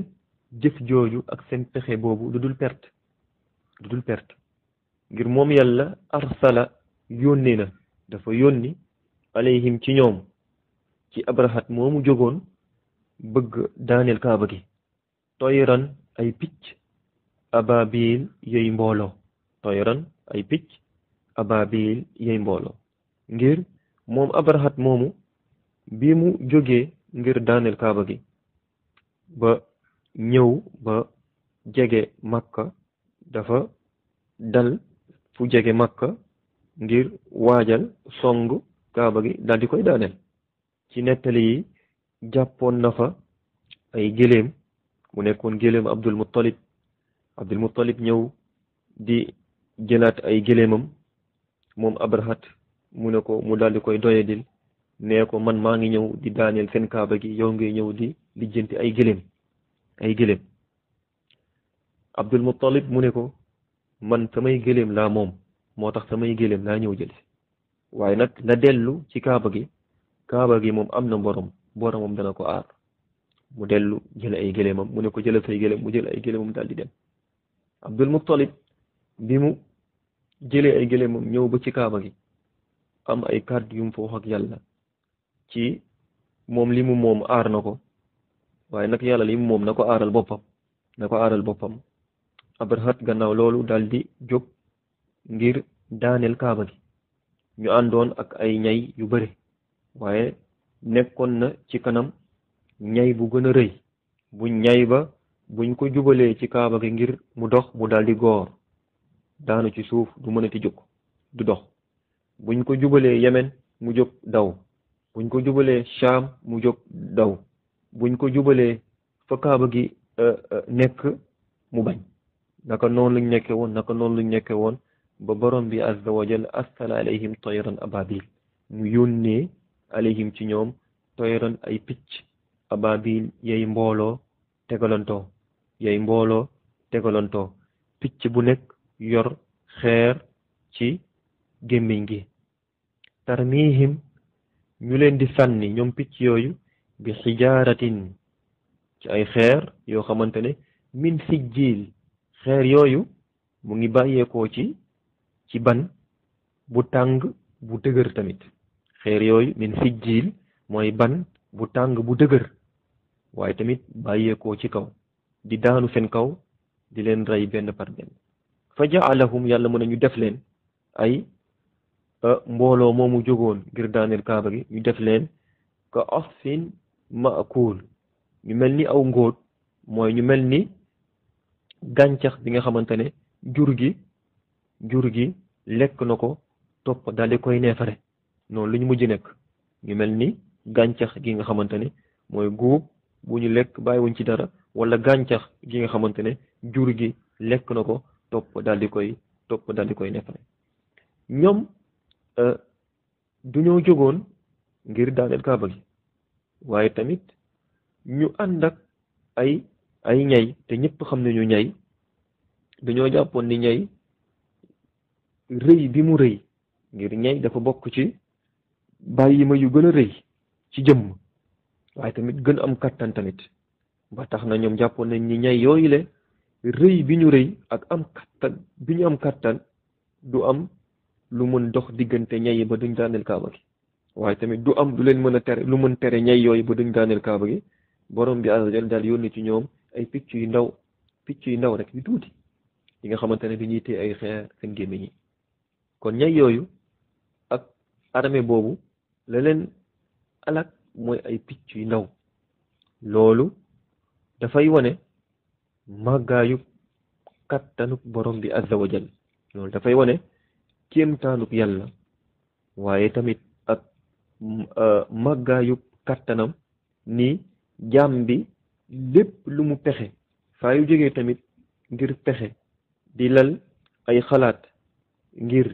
jëf jooju ak seen pexe boobu lu dul perte ngir moom yàlla arsala yónni na dafa yónni alayhim ci ñoom ci abrahat moomu jógoon bëgg daaneel kaaba gi toyran ay picc ababil yey mbooloo ngir moom abrahat moomu bi mu jógee ngir daaneel kaaba gi ba ñëw ba jege Makka dafa dal fu jege Makka ngir waajal song kaaba gi dal di koy daaneel ci nettali yi jàppoon na fa ay gëléem mu nekkoon gëléem Abdul Muttalib ñëw di jëlaat ay gëléemam moom abrahat mu ne ko mu dal di koy doyadil nee ko man maa ngi ñëw di daaneel seen kaaba gi yow ngay ñëw di lijjanti ay gëléem Abdul Muttalib mu ne ko man samay gëléem laa moom moo tax samay gëléem laa ñëw jël si waaye nag na dellu ci kaaba gi moom am na boromam dana ko aar mu dellu jël ay gëléemam mu ne ko jëlal say gëléem mu jël ay gëléemam daal di dem Abdul Muttalib bi mu jëlee ay gëléemam ñëw ba ci kaaba gi am ay kàddu yu mu fa wax ak yàlla ci moom li mu moom aar na ko waaye nag yàlla li mu moom na ko aaral boppam abrahat gannaaw loolu daal di jóg ngir daaneel kaaba gi ñu àndoon ak ay ñay yu bare waaye nekkoon na ci kanam ñay bu gën a rëy buñ ko jubalee ci kaaba gi ngir mu dox mu daal di goor daanu ci suuf du mënati jóg du dox buñ ko jubalee Yemen mu jóg daw buñ ko jubalee Sham mu jóg daw buñ ko jubalee fa kaaba gi nekk mu bañ naka noonu luñ nekke woon ba borom bi azza wa jalla arsala alayhim tayran ababil mu yónnee alayhim ci ñoom tayran ay picc ababil yay mbooloo tegalantoo picc bu nekk yor xeer ci gémmiñ gi tarmihim ñu leen di sànni ñoom picc yooyu bi xijaaratin ci ay xeer yoo xamante ne min sijjiil xeer yooyu mu ngi bàyyeekoo ci ban bu tàng bu dëgër tamit xeer yooyu min sijjiil mooy ban bu tàng bu dëgër waaye tamit bàyyeekoo ci kaw di daanu seen kaw di leen rey benn par benn fa ja'alahum yàlla mën a ñu def leen ay mbooloo moomu jógoon ngir daaneel kaaba gi ñu def leen ka asfin maakul ñu mel ni aw ngóot mooy ñu mel ni gàncax bi nga xamante ne jur gi lekk na ko topp daal di koy neefare noonu lu ñu mujj nekk ñu mel ni gàncax gi nga xamante ne mooy guub bu ñu lekk bàyyiwuñ ci dara wala gàncax gi nga xamante ne jur gi lekk na ko topp daal di koy neefare ñoom duñoo jógoon ngir daaneel kaaba gi waaye tamit ñu ànd ak ay ñay te ñëpp xam nañu ñay dañoo jàppoon ni ñay rëy bi mu rëy ngir ñay dafa bokk ci bàyyi ma yu gën a rëy ci jëmm waaye tamit gën am kattan tamit ba tax na ñoom jàppoon nañ ni ñay yooyu le rëy bi ñu rëy ak am kattan bi ñu am kattan du am lu mën dox diggante ñay yi ba duñ daaneel kaaba gi waaye tamit du am du leen mën a tere lu mën tere ñay yooyu ba duñ daaneel kaaba gi borom bi azza wa jalla daal yónni ci ñoom ay picc yu ndaw rek yu tuuti yi nga xamante ne dañuy téye ay xeer seen gémmiñ yi kon ñay yooyu ak armée boobu la leen alak mooy ay picc yu ndaw loolu dafay wane màggaayu kattanuk borom bi azza wa jalla loolu dafay wane kéemtaanuk yàlla waaye tamit ak màggaayu kattanam ni jaam bi lépp lu mu pexe saa yu jógee tamit ngir pexe di lal ay xalaat ngir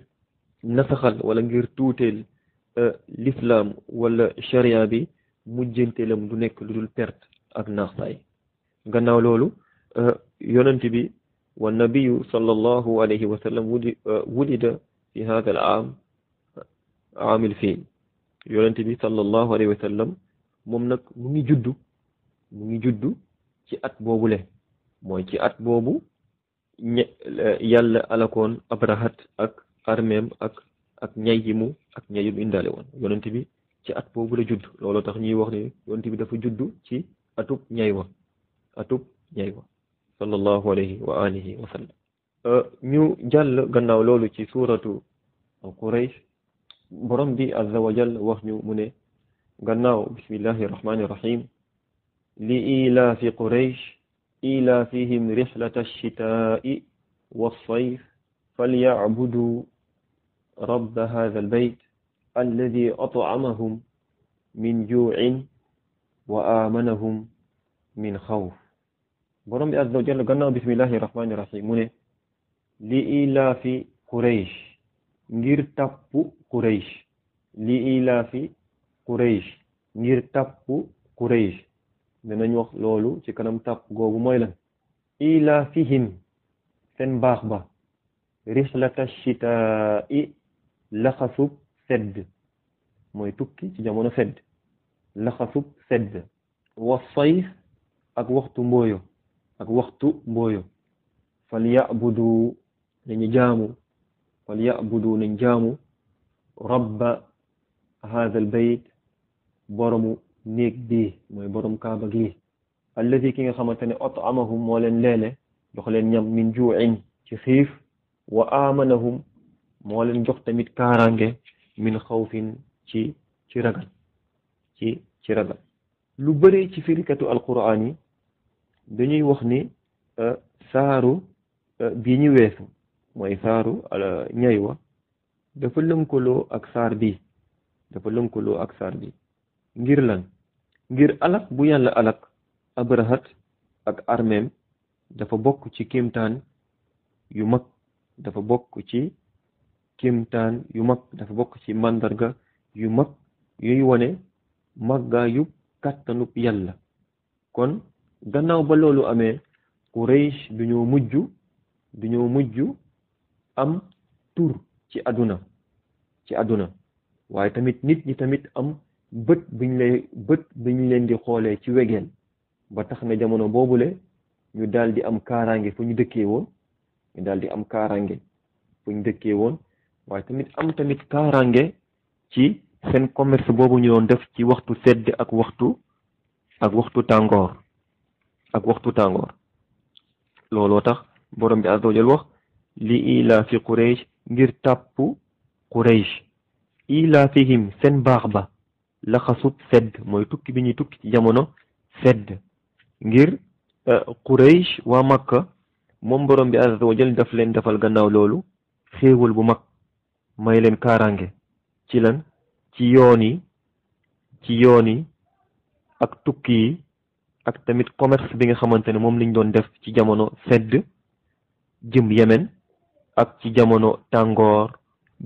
nasaxal wala ngir tuuteel l'islam wala sharia bi mujjanteelam du nekk lu dul perte ak naaxsaay gannaaw loolu yonent bi wa nabiyu sallallahu alayhi wa sallam wulida fi hada al aamil fiil yonent bi sallallahu alayhi wa sallam moom nag mu ngi juddu ci at boobule mooy ci at boobu yàlla alakoon abrahat ak armeem ak ñay yi mu indaale woon yonent bi ci at boobu la judd looloo tax ñuy wax ne yonent bi dafa judd ci atub ñay wa sallallahu alayhi wa alihi wa sallam ñu jàll gannaaw loolu ci suuratu Quraysh borom bi azza wa jalla wax ñu mu ne gannaaw bismillahi rahmani rahim li ilaafi Quraysh ilaafihim rihlata ash-shitaa'i was-sayf falya'budu rabba hadha al-bayt alladhi at'amahum min juu'in wa amanahum min xawf borom bi azza wa jalla gannaaw bismillahi rahmani rahim mu ne li ilaafi Quraysh ngir tàppu Quraysh li ilaafi Quraysh ngir tàppu Quraysh danañ wax loolu ci kanam tàpp googu mooy lan ilaafihim seen baax ba rihlata shitaa'i laxasub sedd mooy tukki ci jamono sedd laxasub sedd wa sayf ak waxtu mbooyo fal ya'budu nañ jaamu rabba hadha al bayt boromu néeg bii mooy borom kaaba gi alladi ki nga xamante ne at'amahum moo leen leele jox leen ñam min juu'in ci xiif wa amanahum moo leen jox tamit kaaraange min xawfin ci ragal ci ragal lu bëri ci firikatu alquran yi dañuy wax ni saaru bii ñu weesu mooy saaru ñay wa dafa lënkaloo ak saar bi ngir lan ngir alak bu yàlla alak abrahat ak armeem dafa bokk ci kéemtaan yu mag dafa bokk ci màndarga yu mag yuy wone màggaayu kàttanub yàlla kon gannaaw ba loolu amee Quraysh duñoo mujj am tur ci àdduna waaye tamit nit ñi tamit am bët biñ leen di xoolee ci wegeel ba tax na jamono boobule ñu daal di am kaaraange fu ñu dëkkee woon waaye tamit am tamit kaaraange ci seen commerce boobu ñu doon def ci waxtu sedd ak waxtu tàngoor looloo tax borom bi azza wa jalla wax li ilaafi Quraysh ngir tàpp Quraysh ilaafihim seen baax ba laxasub sedd mooy tukki bi ñuy tukki ci jamono sedd ngir Quraysh waa Makka moom borom bi azza wa jal daf leen defal gannaaw loolu xéewal bu mag may leen kaaraange ci lan ci yoon yi ak tukki yi ak tamit commerce bi nga xamante ne moom lañ doon def ci jamono sedd jëm Yemen ak ci jamono tàngoor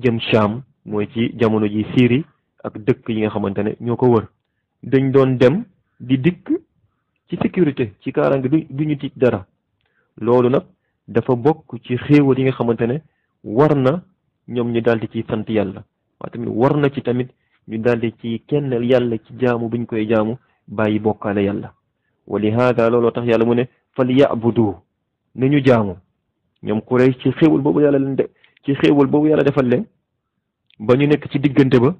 jëm Sham mooy ci jamono ji Syrie ak dëkk yi nga xamante ne ñoo ko wër dañ doon dem di dikk ci sécurité ci kaaraange du ñu tiit dara loolu nag dafa bokk ci xéewal yi nga xamante ne war na ñoom ñu daldi ci sant yàlla waaye tamit war na ci tamit ñu daldi ci kenn yàlla ci jaamu buñ koy jaamu bàyyi bokkaale yàlla wa li haada looloo tax yàlla mu ne fal ya'budu nañu jaamu ñoom Quraysh ci xéewal boobu yàlla defal leen ba ñu nekk ci diggante ba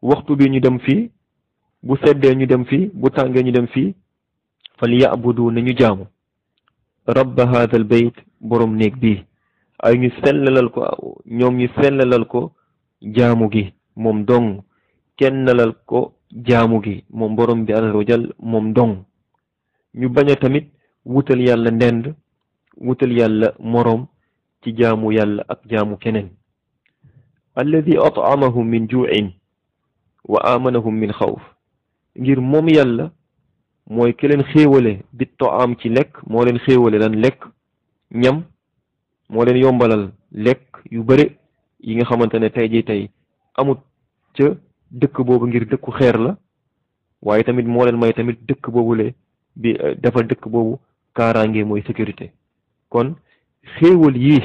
waxtu bi ñu dem fii bu seddee ñu dem fii bu tàngee ñu dem fii fal ya'budu nañu jaamu rabba haadal bayt borom néeg bi ay ñu sellalal ko jaamu gi moom dong kennalal ko jaamu gi moom borom bi azza wa jal moom dong ñu bañ a tamit wutal yàlla ndend wutal yàlla moroom ci jaamu yàlla ak jaamu keneen alladi at'amahum min ju'in wa amanahum min xawf ngir moom yàlla mooy ki leen xéewale bi am ci lekk moo leen xéewale lan lekk ñam moo leen yombalal lekk yu bare yi nga xamante ne tey amut ca dëkk boobu ngir dëkku xeer la waaye tamit moo leen may tamit dëkk boobule bi defal dëkk boobu kaaraange mooy sécurité kon xéewal yi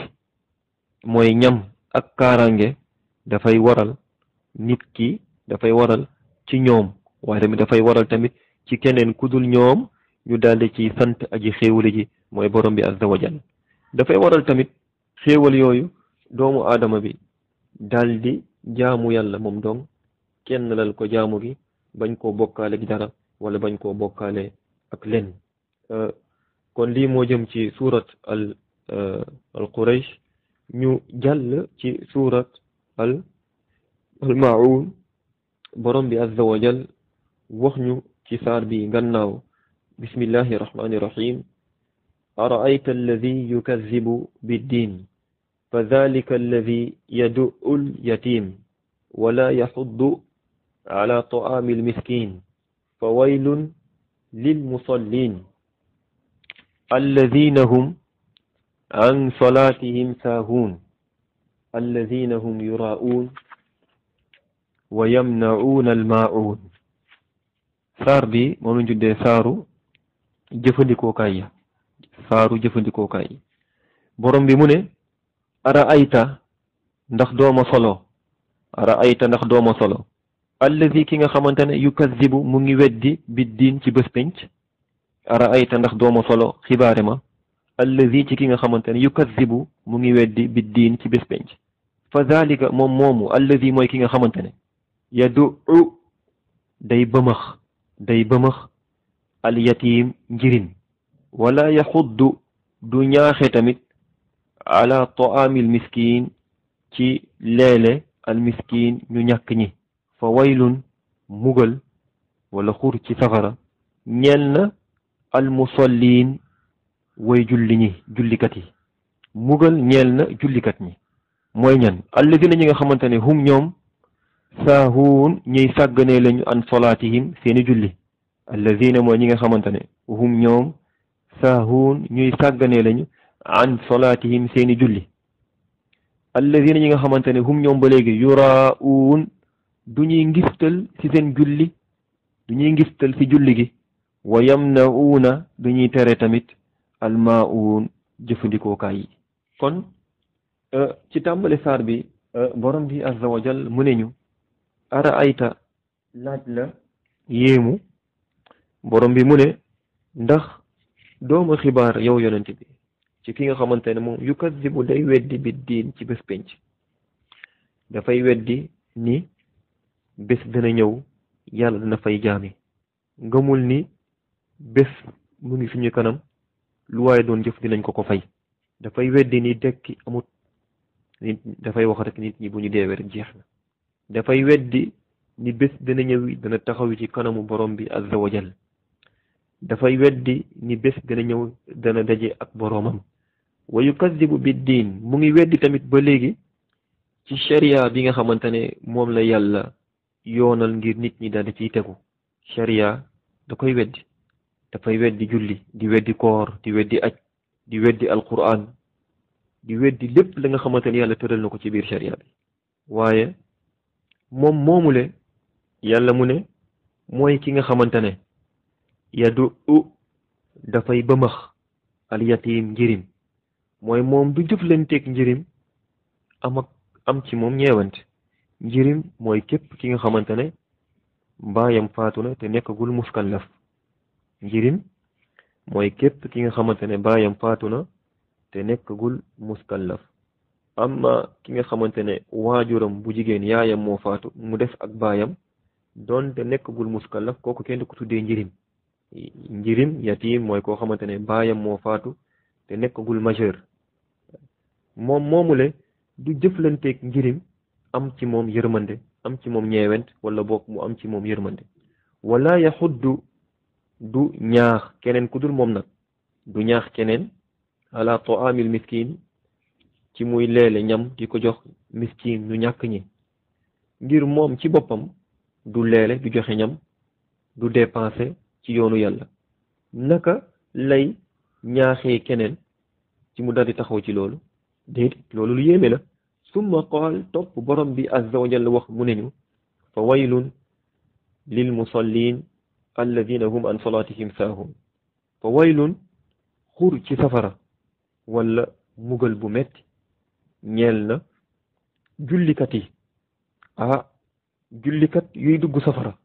mooy ñam ak kaaraange dafay waral nit ki dafay waral ci ñoom waaye tamit dafay waral tamit ci keneen ku dul ñoom ñu daldi ci sant aji xéewale ji mooy borom bi azza wa jal dafay waral tamit xéewal yooyu doomu aadama bi daldi jaamu yàlla moom dong kenn lal ko jaamu gi bañ koo bokkaale gi dara wala bañ koo bokkaale ak len kon lii moo jëm ci surat al Quraysh ñu jàll ci surat al maun borom bi azza wa jal wax ñu ci saar bi gannaaw bismillahi rahmani rahim ara'ayta alladi yukazzibu biddin fa dhalika alladi yadu'u al-yatim wala yaxuddu ala ta'ami al-miskin fa waylun lilmusallin alladina hum an salatihim saahuun alladina hum yuraa'uun wa yamna'uuna al-maa'uun saar bi moom lañ tuddee saaru jëfandikookaay yi borom bi mu ne ara ayta ndax dooma solo allazi ki nga xamante ne yukazibu mu ngi weddi biddiin ci bés penc ara ayta ndax dooma solo xibaare ma allazi ci ki nga xamante ne yukazibu mu ngi weddi biddiin ci bés penc fa zalika moom moomu allazi mooy ki nga xamante ne yadu day bëmëx al yatim njirim wala yaxuddu du ñaaxe tamit ala ta'amil miskin ci leele al miskin ñu ñàkk ñi fa waylun mugal wala xur ci safara ñeel na al musallin way jullikat yi mugal ñeel na jullikat ñi mooy ñan alladina ñi nga xamante ne hum ñoom saahuun ñuy sàgganee lañu an solaatihim seeni julli alladina mooy ñi nga xamante ne hum ñoom saahuun ñuy sàgganee lañu an solaatihim seeni julli alladina ñi nga xamante ne hum ñoom ba léegi yuraa'uun du ñuy ngistal ci seen julli du ñuy ngistal ci julli gi wa yamna'uuna du ñuy tere tamit almaa'uun jëfandikookaay yi kon ci tàmbali saar bi borom bi azza wa jal mu ne ñu ara ayta laaj la yéemu borom bi mu ne ndax dooma xibaar yow yonent bi ci ki nga xamante ne moom yukazibu day weddi bi diin ci bés penc dafay weddi ni bés dana ñëw yàlla dana fay jaami ngëmul ni bés mu ngi suñu kanam lu waaye doon jëf dinañ ko fay dafay weddi ni dekki amut nit dafay wax rek nit ñi bu ñu deewee rek jeex na dafay weddi ni bés dana ñëw dana taxaw ci kanamu borom bi azza wa jal dafay weddi ni bés dana ñëw dana daje ak boromam wa yukadibu biddiin mu ngi weddi tamit ba léegi ci sharia bi nga xamante ne moom la yàlla yoonal ngir nit ñi daal di ciy tegu. sharia da koy weddi, dafay weddi julli, di weddi koor, di weddi aj, di weddi alquran, di weddi lépp la nga xamante ne yàlla tëral na ko ci biir sharia bi. waaye moom moomule yàlla mu ne mooy ki nga xamante ne yadu dafay bëmax al yatim njirim, mooy moom du jëflanteeg njirim am ci moom ñeewante. njirim mooy képp ki nga xamante ne baayam faatu na te nekkagul muskallaf. njirim mooy képp ki nga xamante ne baayam faatu na te nekkagul muskallaf. amma ki nga xamante ne waajuram bu jigéen yaayam moo faatu mu def ak baayam doonte nekkagul muskallaf, kooku kenn du ko tuddee njirim. njirim yatim mooy koo xamante ne baayam moo faatu te nekkagul majeur. moom moomule du jëflanteeg njirim am ci moom yërmande, am ci moom ñeewent, wala boog mu am ci moom yërmande. wala yaxuddu du ñaax keneen ku dul moom nag, du ñaax keneen ala taamil miskin ci muy leele ñam di ko jox miskin ñu ñàkk ñi. ngir moom ci boppam du leele, du joxe ñam, du dépenser ci yoonu yàlla. naka lay ñaaxee keneen ci mu daldi taxaw ci loolu? déedéet, loolu lu yéeme la. summa qaal topp borom bi azza wa jalla wax mu ne ñu fa waylun lil musallin alladina hum an salatihim saahun. fa waylun xur ci safara wala mugal bu metti ñeel na jullikat yi. jullikat yuy dugg safara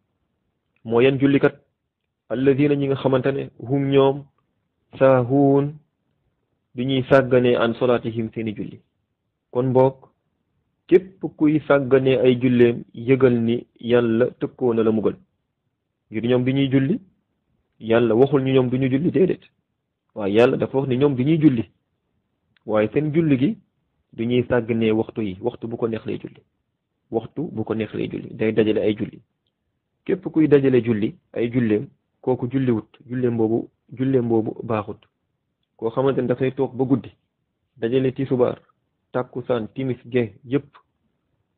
moo yan jullikat? alladina ñi nga xamante ne hum ñoom saahuun du ñuy sàgganee an solatihim seeni julli. kon boog képp kuy sàgganee ay julleem yëgal ni yàlla tëkkoo na la mugal. ngir ñoom bi ñuy julli yàlla waxul ñu ñoom du ñu julli, déedéet, waaye yàlla dafa wax ni ñoom bi ñuy julli, waaye seen julli gi du ñuy sàgganee waxtu yi. waxtu bu ko neex lay julli, waxtu bu ko neex lay julli, day dajale ay julli. képp kuy dajale julli ay julleem, kooku julliwut, julleem boobu baaxut. koo xamante ne dafay toog ba guddi dajale tisbaar, tàkkusaan, timis, ge yëpp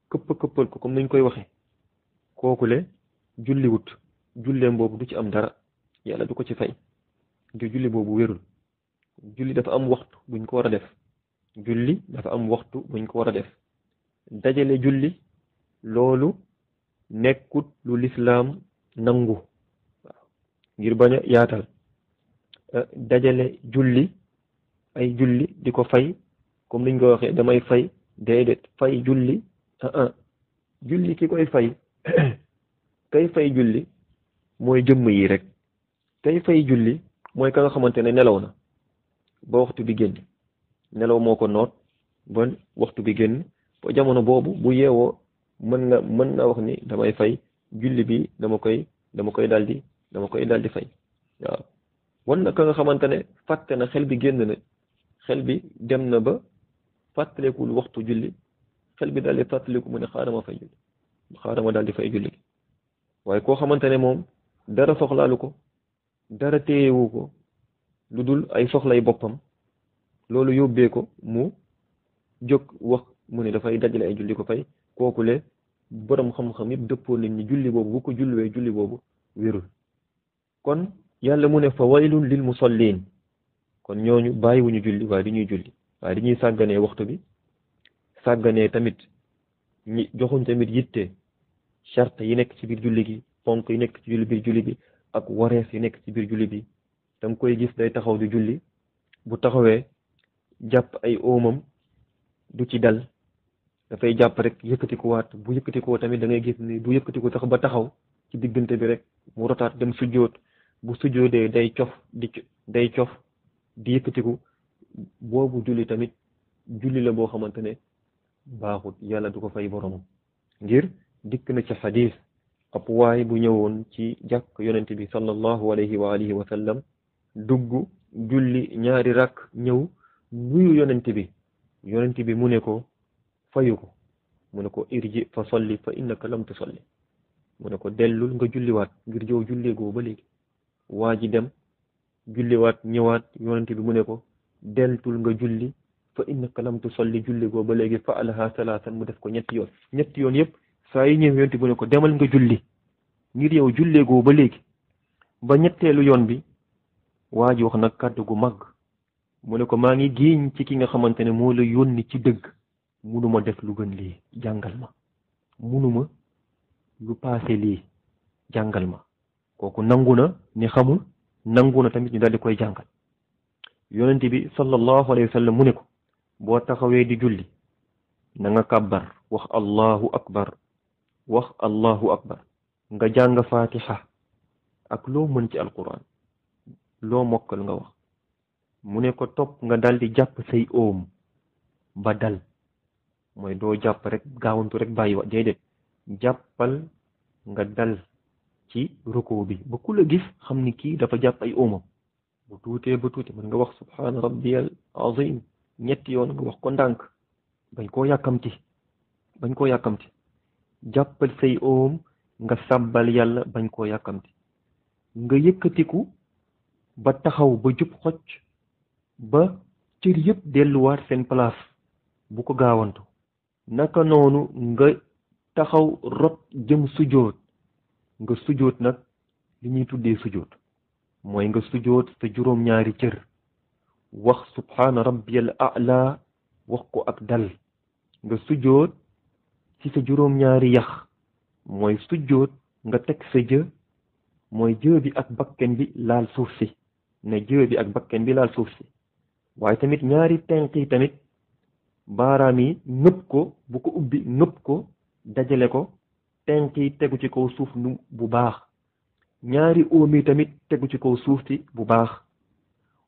këppal ko comme nañ koy waxe, kooku le julliwut, julleem boobu du ci am dara, yàlla du ko ci fay. ngir julli boobu wérul. julli dafa am waxtu buñ ko war a def. julli dafa am waxtu buñ ko war a def. dajale julli loolu nekkut lu lislaam nangu. waaw ngir bañ a yaatal, dajale julli ay julli di ko fay comme niñ ko waxee damay fay, déedéet, fay julli julli ki koy fay kay fay julli mooy jëmm yi rek. kay fay julli mooy ka nga xamante ne nelaw na ba waxtu bi génn, nelaw moo ko noot ba waxtu bi génn, ba jamono boobu bu yeewoo mën na wax ni damay fay julli bi, dama koy daldi fay. waaw wan na ka nga xamante ne fàtte na, xel bi génn na, xel bi dem na ba fàttalekul waxtu julli, xel bi daldi fàttaliku mu ne xaaral ma daldi fay julli gi. waaye koo xamante ne moom dara soxlaalu ko, dara téyewu ko lu dul ay soxlay boppam, loolu yóbbee ko mu jóg wax mu ne dafay dajale ay julli ko fay, kooku le borom xam-xam yëpp dëppoo nañ ni julli boobu bu ko julliwee julli boobu wérul. kon yàlla mu ne fa waylun lil musallin, kon ñooñu bàyyiwuñu julli waaye dañuy julli, waaye dañuy sàgganee waxtu bi, sàgganee tamit ñi joxuñ tamit yitte charte yi nekk ci biir julli gi, ponk yi nekk ci biir julli bi, ak wareef yi nekk ci biir julli bi. danga koy gis day taxaw di julli, bu taxawee jàpp ay oomam du ci dal, dafay jàpp rek yëkkatikuwaat. bu yëkkatikoo tamit da ngay gis ni du yëkkatiku sax ba taxaw ci diggante bi rek mu rotaat dem sujjoot. bu sujjoodee day cof di yëkkatiku. boobu julli tamit julli la boo xamante ne baaxut, yàlla du ko fay boromam. ngir dikk na ci xadis ab waay bu ñëwoon ci jàkk yonent bi sallallahu alayhi wa alihi wa sallam, dugg julli ñaari rakk, ñëw nuyu yonent bi mu ne ko fayu ko, mu ne ko irji fa solli fa innaka lam tusalli, mu ne ko dellul nga julliwaat ngir jow julleegoo ba léegi. waa ji dem julliwaat ñëwaat, yonent bi mu ne ko deltul nga julli fa innaka lam tusalli julli goo ba léegi fa alaha salaasan mu def ko ñetti yoon yëpp saa yi ñëw yonent bu ne ko demal nga julli ngir yow jullee goo ba léegi ba ñetteelu yoon bi waa ji wax nag kàddu gu mag mu ne ko maa ngi giiñ ci ki nga xamante ne moo la yónni ci dëgg munuma def lu gën lii jàngal ma munuma lu paase lii jàngal ma kooku nangu na ni xamul nangu na tamit ñu daal di koy jàngal yonent bi sallallahu alayhi wa sallam mu ne ko boo taxawee di julli na nga kàbbar wax allahu akbar nga jàng fatiha ak loo mën ci alquran loo mokkal nga wax mu ne ko topp nga dal di jàpp say oom ba dal mooy doo jàpp rek gaawantu rek bàyyi wa déedéet jàppal nga dal ci ruko bi ba ku la gis xam ni kii dafa jàpp ay oomam bu tuutee ba tuuti mën nga wax subhaana rabbiyal azim ñetti yoon nga wax ko ndànk bañ koo yàkkamti jàppal say oom nga sàbbal yàlla bañ koo yàkkamti nga yëkkatiku ba taxaw ba jub xocc ba cër yëpp delluwaat seen place bu ko gaawantu naka noonu nga taxaw rot jëm sujoot nga sujoot nag li ñuy tuddee sujoot mooy nga sujoot sa juróom-ñaari cër wax subhaana rabbiyal a'la wax ko ak dal nga sujoot ci sa juróom-ñaari yax mooy sujoot nga teg sa jë mooy jë bi ak bakken bi laal suuf si ne jë bi ak bakken bi laal suuf si waaye tamit ñaari tenk yi tamit baaraam yi nëpp ko bu ko ubbi nëpp ko dajale ko tenk yi tegu ci kaw suuf nu bu baax ñaari óom yi tamit tegu ci kaw suuf si bu baax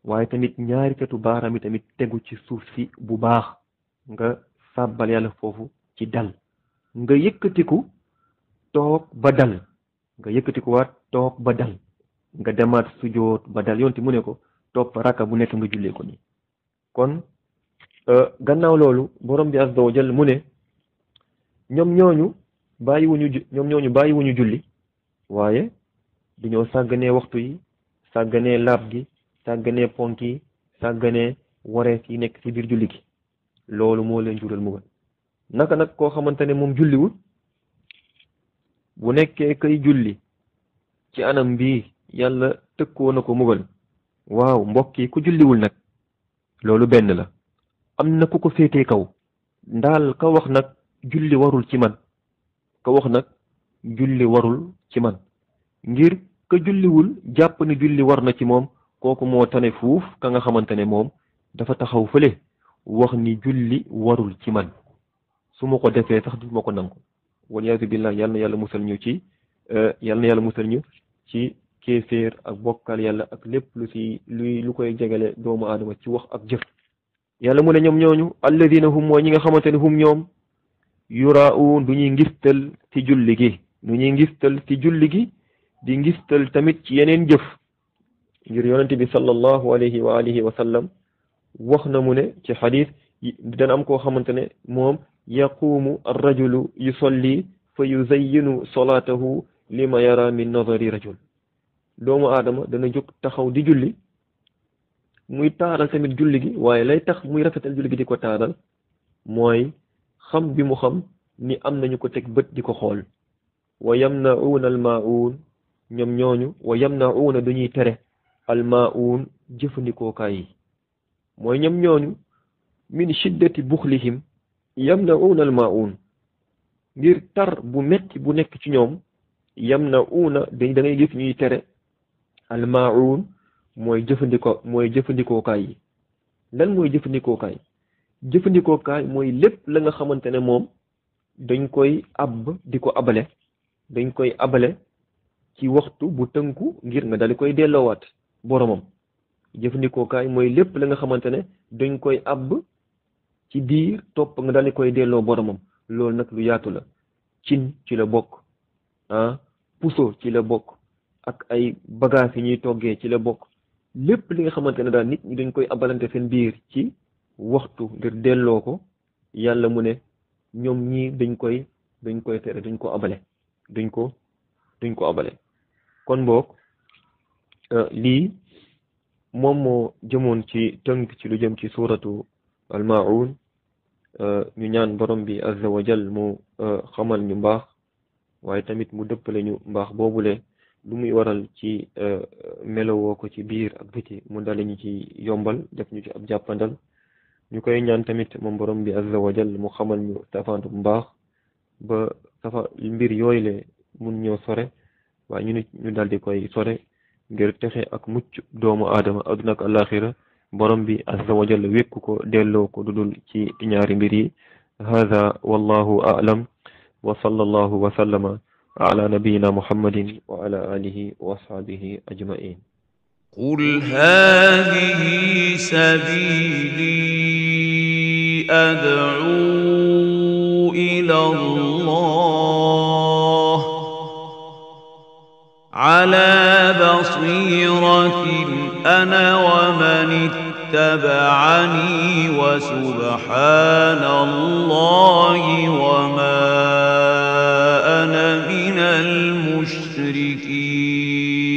waaye tamit ñaari catu baaraam yi tamit tegu ci suuf si bu baax nga sàbbal yàlla foofu ci dal nga yëkkatiku toog ba dal nga yëkkatikuwaat toog ba dal nga demaat sujoot ba dal yonti mu ne ko topp raka bu nekk nga jullee ko nii kon gannaaw loolu borom bi azza wa jall mu ne ñoom ñooñu bàyyiwuñu julli waaye dañoo sàgganee waxtu yi sàgganee laab gi sàgganee ponk yi sàgganee wareef yi nekk ci biir julli gi loolu moo leen jural mugal naka nag koo xamante ne moom julliwul bu nekkee kay julli ci anam bii yàlla tëkkoo na ko mugal waaw mbokk yi ku julliwul nag loolu benn la am na ku ko féetee kaw ndaal ka wax nag julli warul ci man ngir ka julliwul jàpp ni julli war na ci moom kooku moo tane fuuf ka nga xamante ne moom dafa taxaw fële wax ni julli warul ci man su ma ko defee sax du ma ko nangu waliyaasu billah yal na yàlla musal ñu ci kéeféer ak bokkal yàlla ak lépp lu koy jegale doomu aadama ci wax ak jëf yàlla mu ne ñoom ñooñu alladina hum mooy ñi nga xamante ne hum ñoom yuraa'uun du ñuy ngistal ci julli gi di ngistal tamit ci yeneen jëf ngir yonente bi sallallahu alayhi wa alihi wa sallam wax na mu ne ci xadis dana am koo xamante ne moom yaquumu arrajulu yusalli fa yuzayyinu salaatahu lima yara min nazari rajul doomu aadama dana jóg taxaw di julli muy taaral tamit julli gi waaye lay tax muy rafetal julli gi di ko taaral mooy xam bi mu xam ni am nañu ko teg bët di ko xool wa yamna'uuna almaa'uun ñoom ñooñu wa yamna'uuna dañuy tere almaa'uun jëfandikookaay yi mooy ñoom ñooñu min shiddati buxlihim yamna'uuna almaa'uun ngir tar bu metti bu nekk ci ñoom yamna'uuna da ngay gis ñuy tere almaa'uun mooy jëfandikookaay yi lan mooy jëfandikookaay mooy lépp la nga xamante ne moom dañ koy abale ci waxtu bu tënku ngir nga dal di koy delloowaat boromam jëfandikookaay mooy lépp la nga xamante ne dañ koy àbb ci diir topp nga dal di koy delloo boromam loolu nag lu yaatu la cin ci la bokk puso ci la bokk ak ay bagages yi ñuy toggee ci la bokk lépp li nga xamante ne daal nit ñi dañ koy abalante seen biir ci waxtu ngir delloo ko yàlla mu ne ñoom ñii dañ koy tere duñ ko abale kon boog lii moom moo jëmoon ci tënk ci lu jëm ci suuratu al-Maa'uun ñu ñaan borom bi azza wa jal mu xamal ñu mbaax waaye tamit mu dëppale ñu mbaax boobule lu muy waral ci melowoo ko ci biir ak biti mu dale ñu ci yombal def ñu ci ab jàppandal ñu koy ñaan tamit moom borom bi azza wa jal mu xamal ñu safaantu mbaax ba mbir yooyu le mun ñoo sore waaye ñu daal di koy sore ngir texe ak mucc doomu aadama adduna ak alaxira borom bi azza wa jalla wékku ko delloo ko dudul ci ñaari mbir yi hada wallahu a'lam wa sallallahu wa sallama ala nabiyyina muhammadin wa ala alihi wa ashabihi ajma'in قل هذه سبيلي أدعو إلى الله على بصيرة أنا ومن اتبعني وسبحان الله وما أنا من المشركين